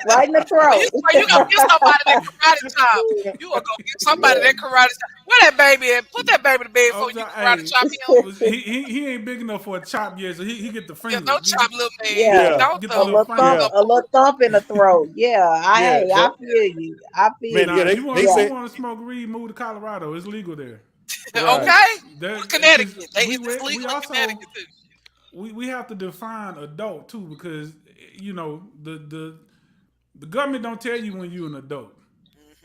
Right in the throat. You gonna give somebody that karate chop. You gonna go give somebody that karate chop. Where that baby at? Put that baby to bed before you karate chop him. he ain't big enough for a chop yet, so he get the Yeah, finger. don't chop little man. Yeah. Don't Get throw the A little little finger. thump, a little thump in the throat. Yeah, I feel you. I feel Man, you. If you want, they say- you want to smoke weed, move to Colorado. It's legal there. Okay. Connecticut. It's We legal in also Connecticut too. we have to define adult too, because you know the government don't tell you when you're an adult.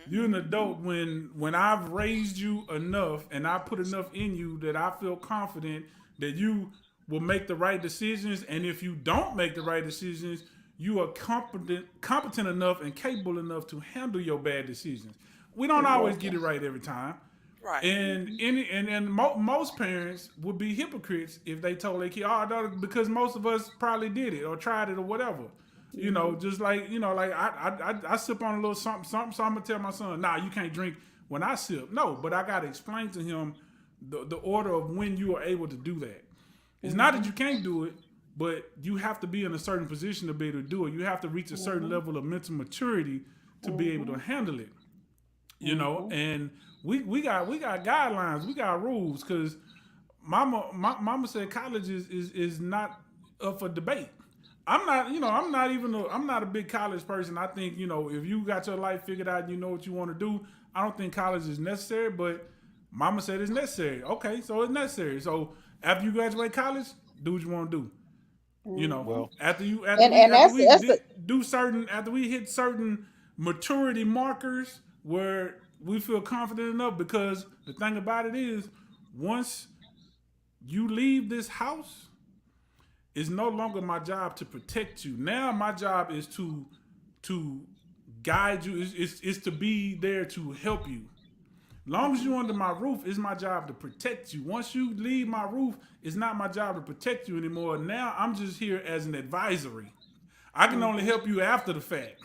You're an adult when I've raised you enough and I put enough in you that I feel confident that you will make the right decisions. And if you don't make the right decisions, you are competent enough and capable enough to handle your bad decisions. We don't always get it right every time. Right. And most parents would be hypocrites if they told their kid, "Oh, because most of us probably did it or tried it or whatever." You know, just like like I sip on a little something, so I'm gonna tell my son, "Nah, you can't drink when I sip." No, but I gotta explain to him the order of when you are able to do that. It's not that you can't do it, but you have to be in a certain position to be able to do it. You have to reach a certain level of mental maturity to be able to handle it. You know, and we got guidelines, we got rules, because mama said college is not up for debate. I'm not a big college person. I think, if you got your life figured out and you know what you want to do, I don't think college is necessary, but mama said it's necessary. Okay, so it's necessary. So after you graduate college, do what you want to do. After we hit certain maturity markers where we feel confident enough, because the thing about it is, once you leave this house, it's no longer my job to protect you. Now my job is to guide you. It's to be there to help you. Long as you're under my roof, it's my job to protect you. Once you leave my roof, it's not my job to protect you anymore. Now I'm just here as an advisory. I can only help you after the fact.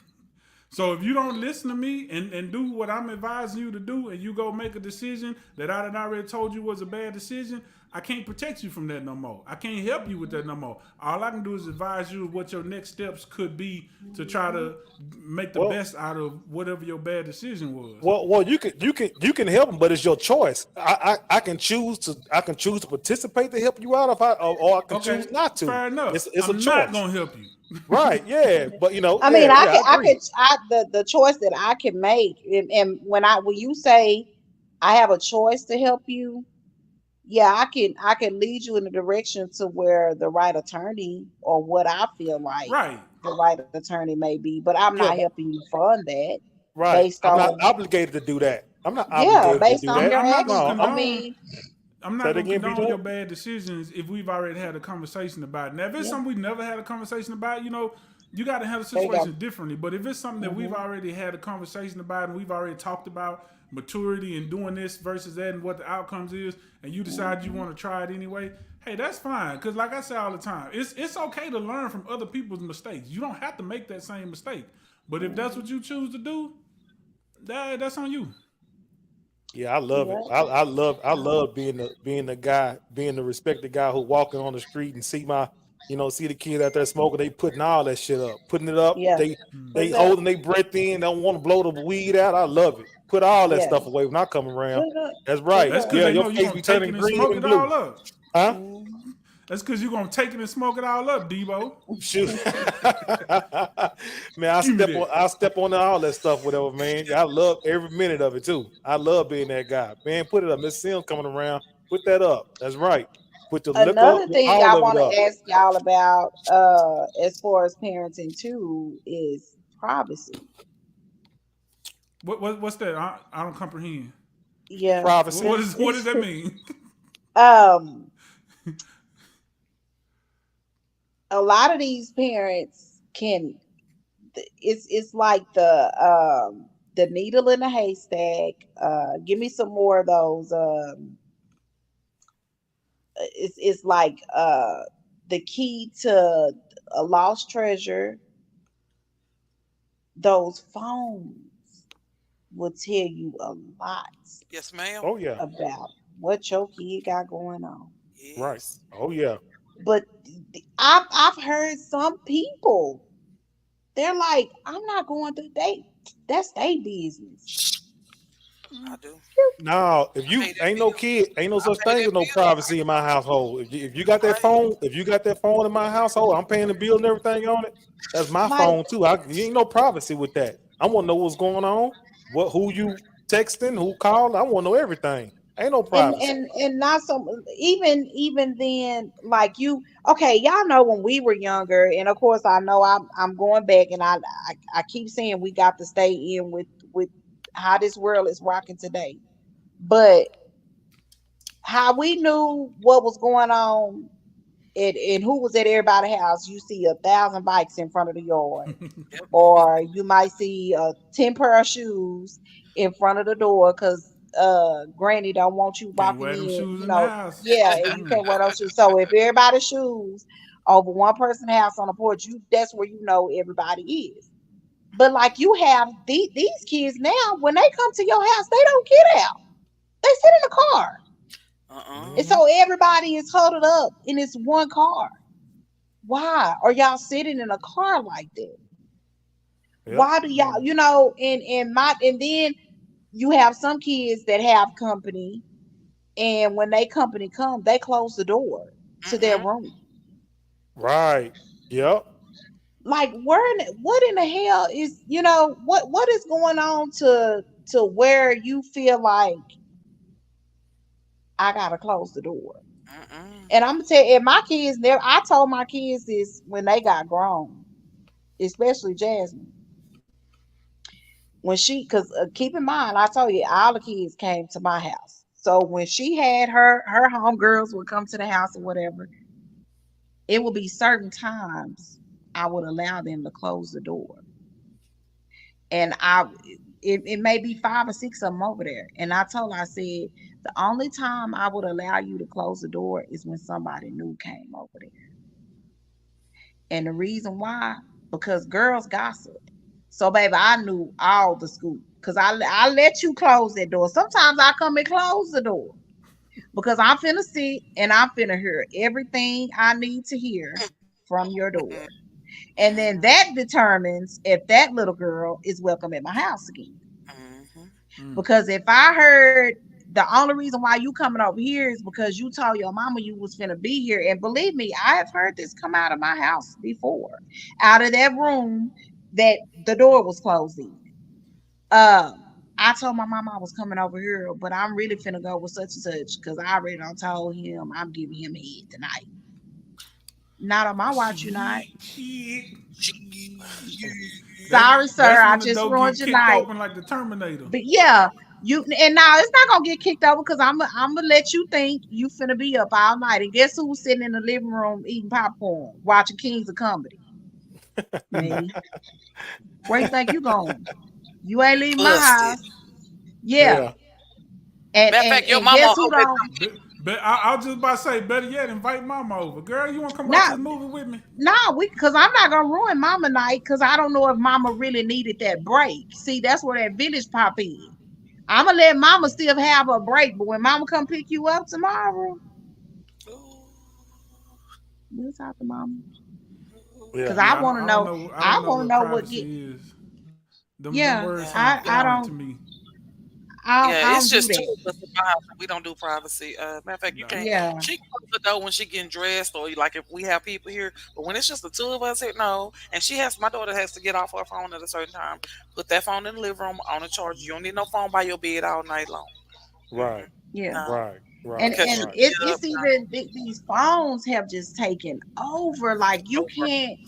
So if you don't listen to me and do what I'm advising you to do, and you go make a decision that I had already told you was a bad decision, I can't protect you from that no more. I can't help you with that no more. All I can do is advise you what your next steps could be to try to make the best out of whatever your bad decision was. Well, you can help them, but it's your choice. I can choose to participate to help you out, or I can choose not to. Fair enough. It's I'm a choice. not gonna help you. Right? Yeah, but I mean, the choice that I can make, and when you say I have a choice to help you, yeah, I can lead you in a direction to where the right attorney, or what I feel like the right attorney may be, but I'm not helping you fund that. Right. I'm not obligated to do that. I'm not obligated based to do on that. your actions. I'm not going to condone your bad decisions if we've already had a conversation about it. Now, if it's something we've never had a conversation about, you got to handle the situation differently. But if it's something that we've already had a conversation about, and we've already talked about maturity and doing this versus that and what the outcomes is, and you decide you want to try it anyway, hey, that's fine. Because like I say all the time, it's okay to learn from other people's mistakes. You don't have to make that same mistake. But if that's what you choose to do, that's on you. Yeah, I love it. I love being the respected guy who walking on the street and see the kids out there smoking. They putting all that shit up, putting it up. Yeah. They holding their breath in. Don't want to blow the weed out. I love it. Put all that stuff away when I come around. That's right. That's because your face be turning green and blue. All up. Huh? That's because you're gonna take it and smoke it all up, Debo. Shoot. Man, I step on all that stuff, whatever, man. I love every minute of it too. I love being that guy. Man, put it up. Miss Sims coming around. Put that up. That's right. Put the another thing I want to ask y'all about as far as parenting too is privacy. What's that? I don't comprehend. Yeah. Privacy. What does that mean? A lot of these parents can. It's like the needle in the haystack. Give me some more of those. It's like the key to a lost treasure. Those phones will tell you a lot Yes, ma'am. Oh yeah. about what your kid got going on. Yes. Right. Oh yeah. But I've heard some people, they're like, I'm not going to date. That's their business. I do. Now, if you ain't no kid, ain't no such thing as no privacy in my household. If you got that phone, in my household, I'm paying the bill and everything on it. That's my phone too. You ain't no privacy with that. I want to know what's going on, who you texting, who called. I want to know everything. Ain't no privacy. And not so even then, like y'all know when we were younger, and of course I know I'm going back, and I keep saying we got to stay in with how this world is rocking today. But how we knew what was going on and who was at everybody's house, you see 1,000 bikes in front of the yard, or you might see 10 pair of shoes in front of the door because granny don't want you walking wear them in, shoes in the house. Yeah, and you can't wear those shoes. So if everybody's shoes over one person's house on the porch, that's where you know everybody is. But like you have these kids now, when they come to your house, they don't get out. They sit in the car. And so everybody is huddled up in this one car. Why are y'all sitting in a car like that? Yep. Why do y'all, and then you have some kids that have company, and when they company come, they close the door to their room. Right. Yep. Like what in the hell is what is going on to where you feel like I gotta close the door? And I'm gonna tell you, my kids I told my kids this when they got grown, especially Jasmine. When because keep in mind, I told you all the kids came to my house. So when she had her homegirls would come to the house or whatever, it would be certain times I would allow them to close the door. And it may be 5 or 6 of them over there. And I told her, I said, the only time I would allow you to close the door is when somebody new came over there. And the reason why, because girls gossip. So baby, I knew all the scoop. Because I let you close that door. Sometimes I come and close the door. Because I'm finna sit and I'm finna hear everything I need to hear from your door. And then that determines if that little girl is welcome at my house again. Because if I heard the only reason why you coming over here is because you told your mama you was finna be here. And believe me, I have heard this come out of my house before. Out of that room that the door was closed in. I told my mama I was coming over here, but I'm really finna go with such and such because I already done told him I'm giving him head tonight. Not on my watch, you not. Sorry, sir. I just ruined your night. Open like the Terminator. But yeah, and now it's not gonna get kicked over because I'm gonna let you think you finna be up all night. And guess who's sitting in the living room eating popcorn, watching Kings of Comedy? Me. Where you think you going? You ain't leaving my house. Yeah. And your mama guess who don't? But I was just about to say, better yet, invite mama over. Girl, you want to come watch this movie with me? No, because I'm not going to ruin mama night because I don't know if mama really needed that break. See, that's where that village pop in. I'm going to let mama still have a break, but when mama come pick you up tomorrow, we'll talk to mama. Because I want to know. I want to know what is. Them words I don't. To me. It's just two of us in my house. We don't do privacy. Matter of fact, you can't. Yeah. She can close the door when she getting dressed, or like if we have people here. But when it's just the two of us here, no. And my daughter has to get off her phone at a certain time. Put that phone in the living room on a charger. You don't need no phone by your bed all night long. Right. Yeah. Right. And it's even these phones have just taken over. Like you can't.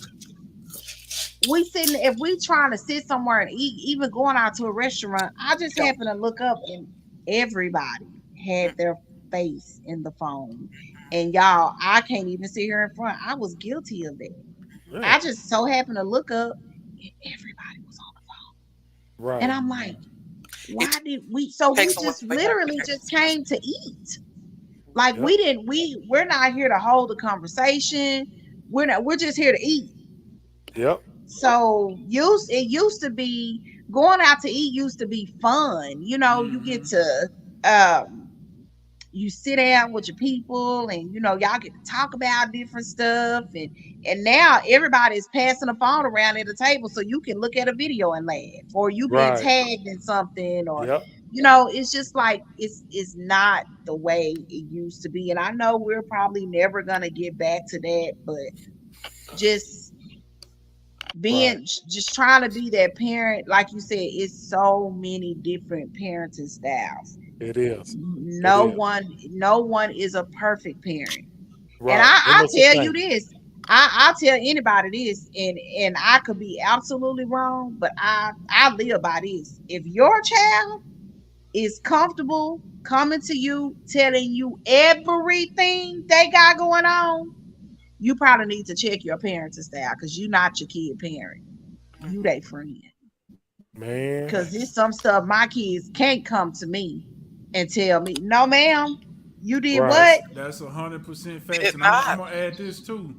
if we trying to sit somewhere and eat, even going out to a restaurant, I just happen to look up and everybody had their face in the phone. And y'all, I can't even sit here in front. I was guilty of that. Yeah. I just so happened to look up and everybody was on the phone. Right. And I'm like, why did we? So we takes a just while. literally just came to eat. Like Yep. we're not here to hold a conversation. We're just here to eat. Yep. So it used to be going out to eat used to be fun. You know, you get to you sit down with your people and y'all get to talk about different stuff and now everybody's passing the phone around at the table so you can look at a video and laugh, or you get Right. tagged in something, or Yep. it's just like it's not the way it used to be. And I know we're probably never gonna get back to that, but just just trying to be that parent, like you said, it's so many different parenting styles. It is. No one is a perfect parent. Right. And I'll Ain't no tell such you thing. this. I'll tell anybody this, and I could be absolutely wrong, but I live by this. If your child is comfortable coming to you, telling you everything they got going on, you probably need to check your parenting style, because you're not your kid parent. You their friend. Man. Because there's some stuff my kids can't come to me and tell me, no, ma'am, you did Right. what? That's 100% facts. It's And I'm not. gonna add this too.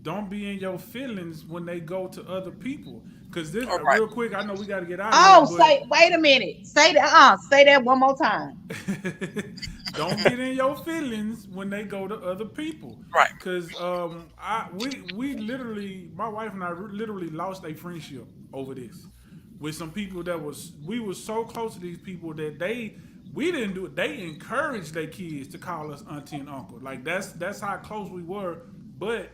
Don't be in your feelings when they go to other people. Cause this All right. real quick, I know we gotta get out Oh, of here. wait a minute. Say that one more time. Don't get in your feelings when they go to other people. Right. Cause we literally, my wife and I literally lost a friendship over this with some people we were so close to these people that we didn't do it. They encouraged their kids to call us auntie and uncle. Like that's how close we were. But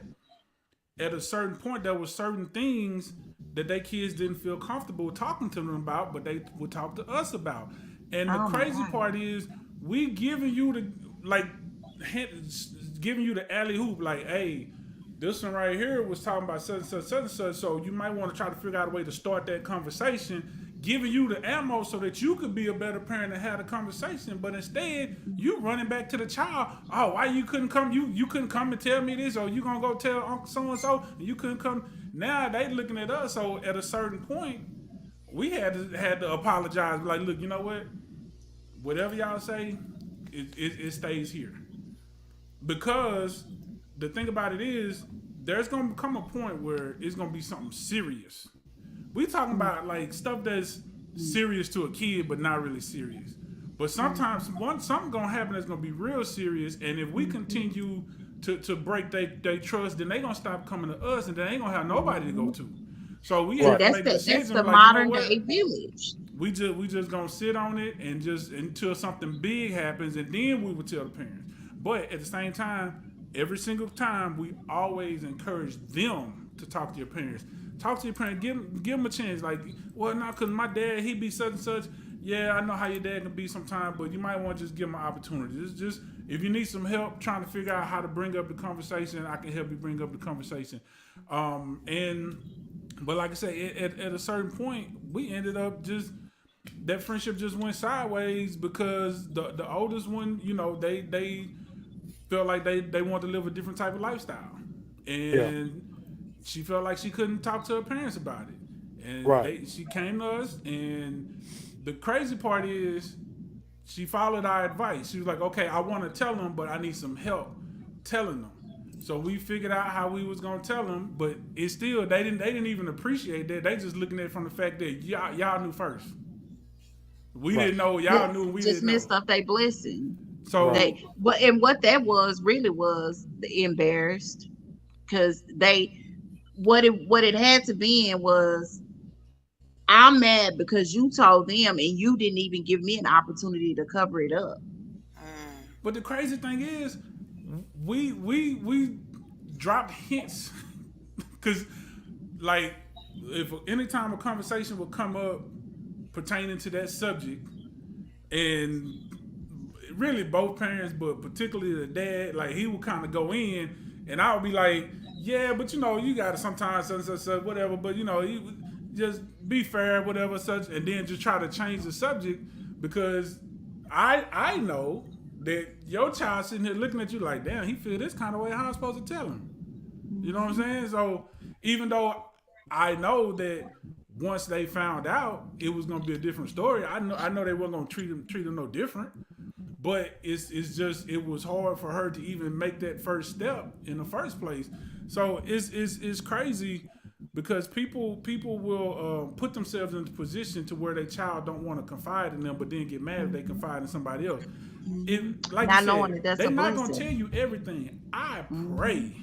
at a certain point, there were certain things that their kids didn't feel comfortable talking to them about, but they would talk to us about. And the crazy part is, we giving you giving you the alley hoop, like, hey, this one right here was talking about such and such, such and such, so you might want to try to figure out a way to start that conversation, giving you the ammo so that you could be a better parent and have the conversation. But instead, you running back to the child. Oh, why you couldn't come? You couldn't come and tell me this, or you gonna go tell Uncle so and so, and you couldn't come. Now they looking at us. So at a certain point, we had to apologize. Like, look, you know what? Whatever y'all say, it stays here. Because the thing about it is, there's gonna come a point where it's gonna be something serious. We talking about like stuff that's serious to a kid, but not really serious. But sometimes something gonna happen that's gonna be real serious, and if we continue to break their trust, then they gonna stop coming to us, and then they ain't gonna have nobody to go to. So we have to make decisions. That's the like, modern you know what? day village. We just gonna sit on it and just until something big happens, and then we will tell the parents. But at the same time, every single time, we always encourage them to talk to your parents. Talk to your parents. Give them a chance. Like, well, not because my dad, he be such and such. Yeah, I know how your dad can be sometimes, but you might want to just give him an opportunity. Just if you need some help trying to figure out how to bring up the conversation, I can help you bring up the conversation. But like I say, at a certain point, we ended up that friendship just went sideways because the oldest one, they felt like they wanted to live a different type of lifestyle, and she felt like she couldn't talk to her parents about it, and she came to us. And the crazy part is, she followed our advice. She was like, okay, I want to tell them, but I need some help telling them. So we figured out how we was gonna tell them, but it's still they didn't even appreciate that. They just looking at it from the fact that y'all knew first. We didn't know, y'all knew, we just didn't know. missed up their blessing. So what that was really was the embarrassed, because what it had to be in was, I'm mad because you told them and you didn't even give me an opportunity to cover it up. But the crazy thing is, we dropped hints, because like if anytime a conversation would come up pertaining to that subject, and really both parents, but particularly the dad, like he would kind of go in, and I would be like, Yeah, but you got to sometimes whatever. But you just be fair, whatever such, and then just try to change the subject because I know that your child sitting here looking at you like, damn, he feel this kind of way. How am I supposed to tell him? You know what I'm saying? So even though I know that once they found out, it was gonna be a different story. I know they weren't gonna treat him no different. But it's just it was hard for her to even make that first step in the first place. So it's crazy because people will put themselves in a position to where their child don't want to confide in them, but then get mad if they confide in somebody else. Like Not you knowing said, that that's they're a not gonna blessing. tell you everything. I pray,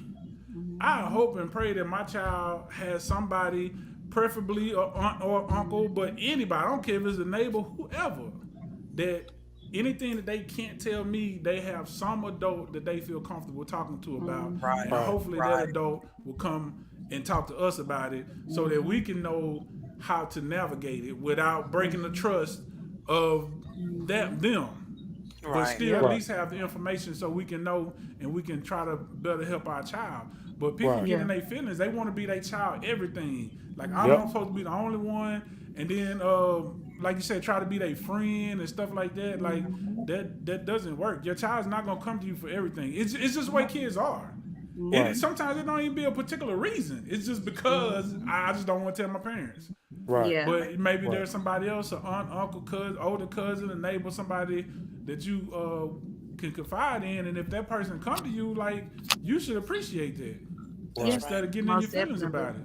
I hope and pray that my child has somebody, preferably a aunt or uncle, but anybody. I don't care if it's a neighbor, whoever, that. Anything that they can't tell me, they have some adult that they feel comfortable talking to about. Right. And hopefully that adult will come and talk to us about it so that we can know how to navigate it without breaking the trust of them. But still at least have the information so we can know and we can try to better help our child. But people get in their feelings. They want to be their child everything. Like, I'm not supposed to be the only one. And then, like you said, try to be their friend and stuff like that. Like, that doesn't work. Your child's not going to come to you for everything. It's just the way kids are. And sometimes it don't even be a particular reason. It's just because I just don't want to tell my parents. Right. Yeah. But maybe there's somebody else, an aunt, uncle, cousin, older cousin, a neighbor, somebody that you can confide in. And if that person come to you, like, you should appreciate that. Instead of getting in your feelings about it.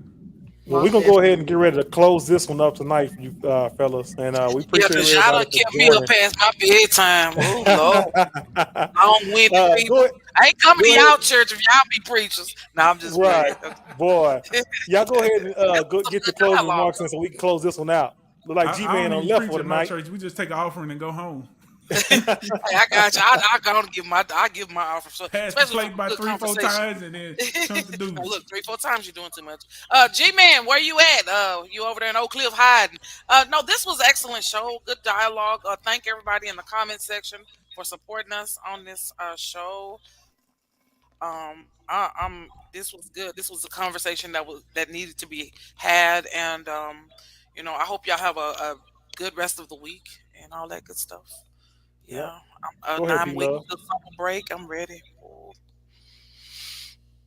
Well, we're gonna go ahead and get ready to close this one up tonight, you fellas, and we appreciate because y'all done everybody kept me up past my bedtime. Oh Lord, I don't win people. I ain't coming to y'all church if y'all be preachers. No, I'm just right, playing. boy. Y'all go ahead and go get your closing remarks in so we can close this one out. Look like G-Man on left for tonight. Church. We just take an offering and go home. Hey, I got you. I gotta give my offer. So pass the plate by 3-4 times and then turn the dude. Look, 3-4 times you're doing too much. G-Man, where you at? You over there in Oak Cliff hiding? No, this was an excellent show. Good dialogue. Thank everybody in the comment section for supporting us on this show. This was good. This was a conversation that needed to be had, and I hope y'all have a good rest of the week and all that good stuff. Yeah, I'm waiting for the summer break. I'm ready.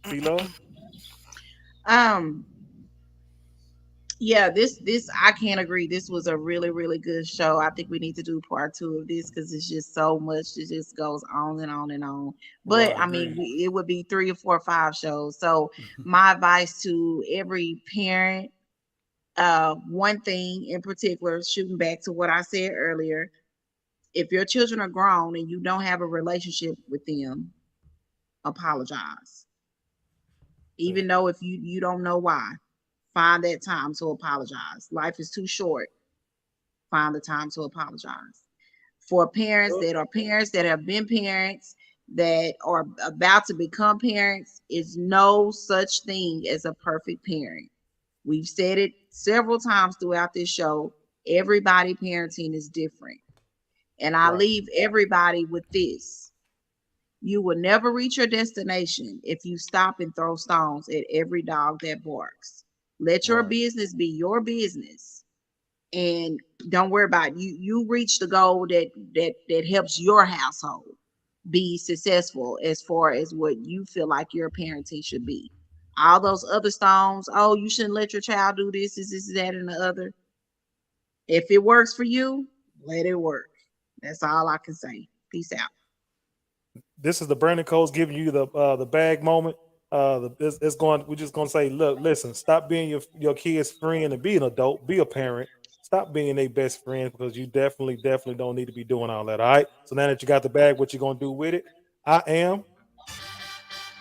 B-Love? Yeah, this I can't agree. This was a really, really good show. I think we need to do part 2 of this because it's just so much. It just goes on and on and on. But I mean, it would be 3 or 4 or 5 shows. So my advice to every parent, one thing in particular, shooting back to what I said earlier, if your children are grown and you don't have a relationship with them, apologize. Even though if you don't know why, find that time to apologize. Life is too short. Find the time to apologize. For parents that have been parents, that are about to become parents, is no such thing as a perfect parent. We've said it several times throughout this show. Everybody parenting is different. And I leave everybody with this. You will never reach your destination if you stop and throw stones at every dog that barks. Let your business be your business. And don't worry about it. You reach the goal that helps your household be successful as far as what you feel like your parenting should be. All those other stones, oh, you shouldn't let your child do this, that, and the other. If it works for you, let it work. That's all I can say. Peace out. This is the Brandon Coles giving you the bag moment. We're just gonna say, look, listen, stop being your kid's friend and be an adult, be a parent. Stop being their best friend because you definitely don't need to be doing all that. All right. So now that you got the bag, what you gonna do with it? I am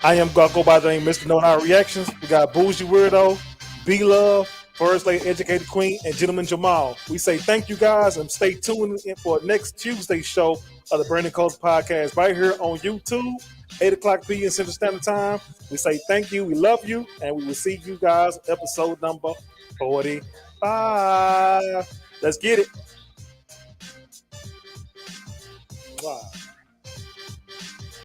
gonna go by the name Mr. No High Reactions. We got Bougie Weirdo, B-Love, First Lady Educated Queen, and Gentleman Jamal. We say thank you guys and stay tuned in for next Tuesday's show of the Brandon Coles Podcast right here on YouTube, 8 o'clock p.m. Central Standard Time. We say thank you, we love you, and we will see you guys episode number 45. Let's get it. Wow.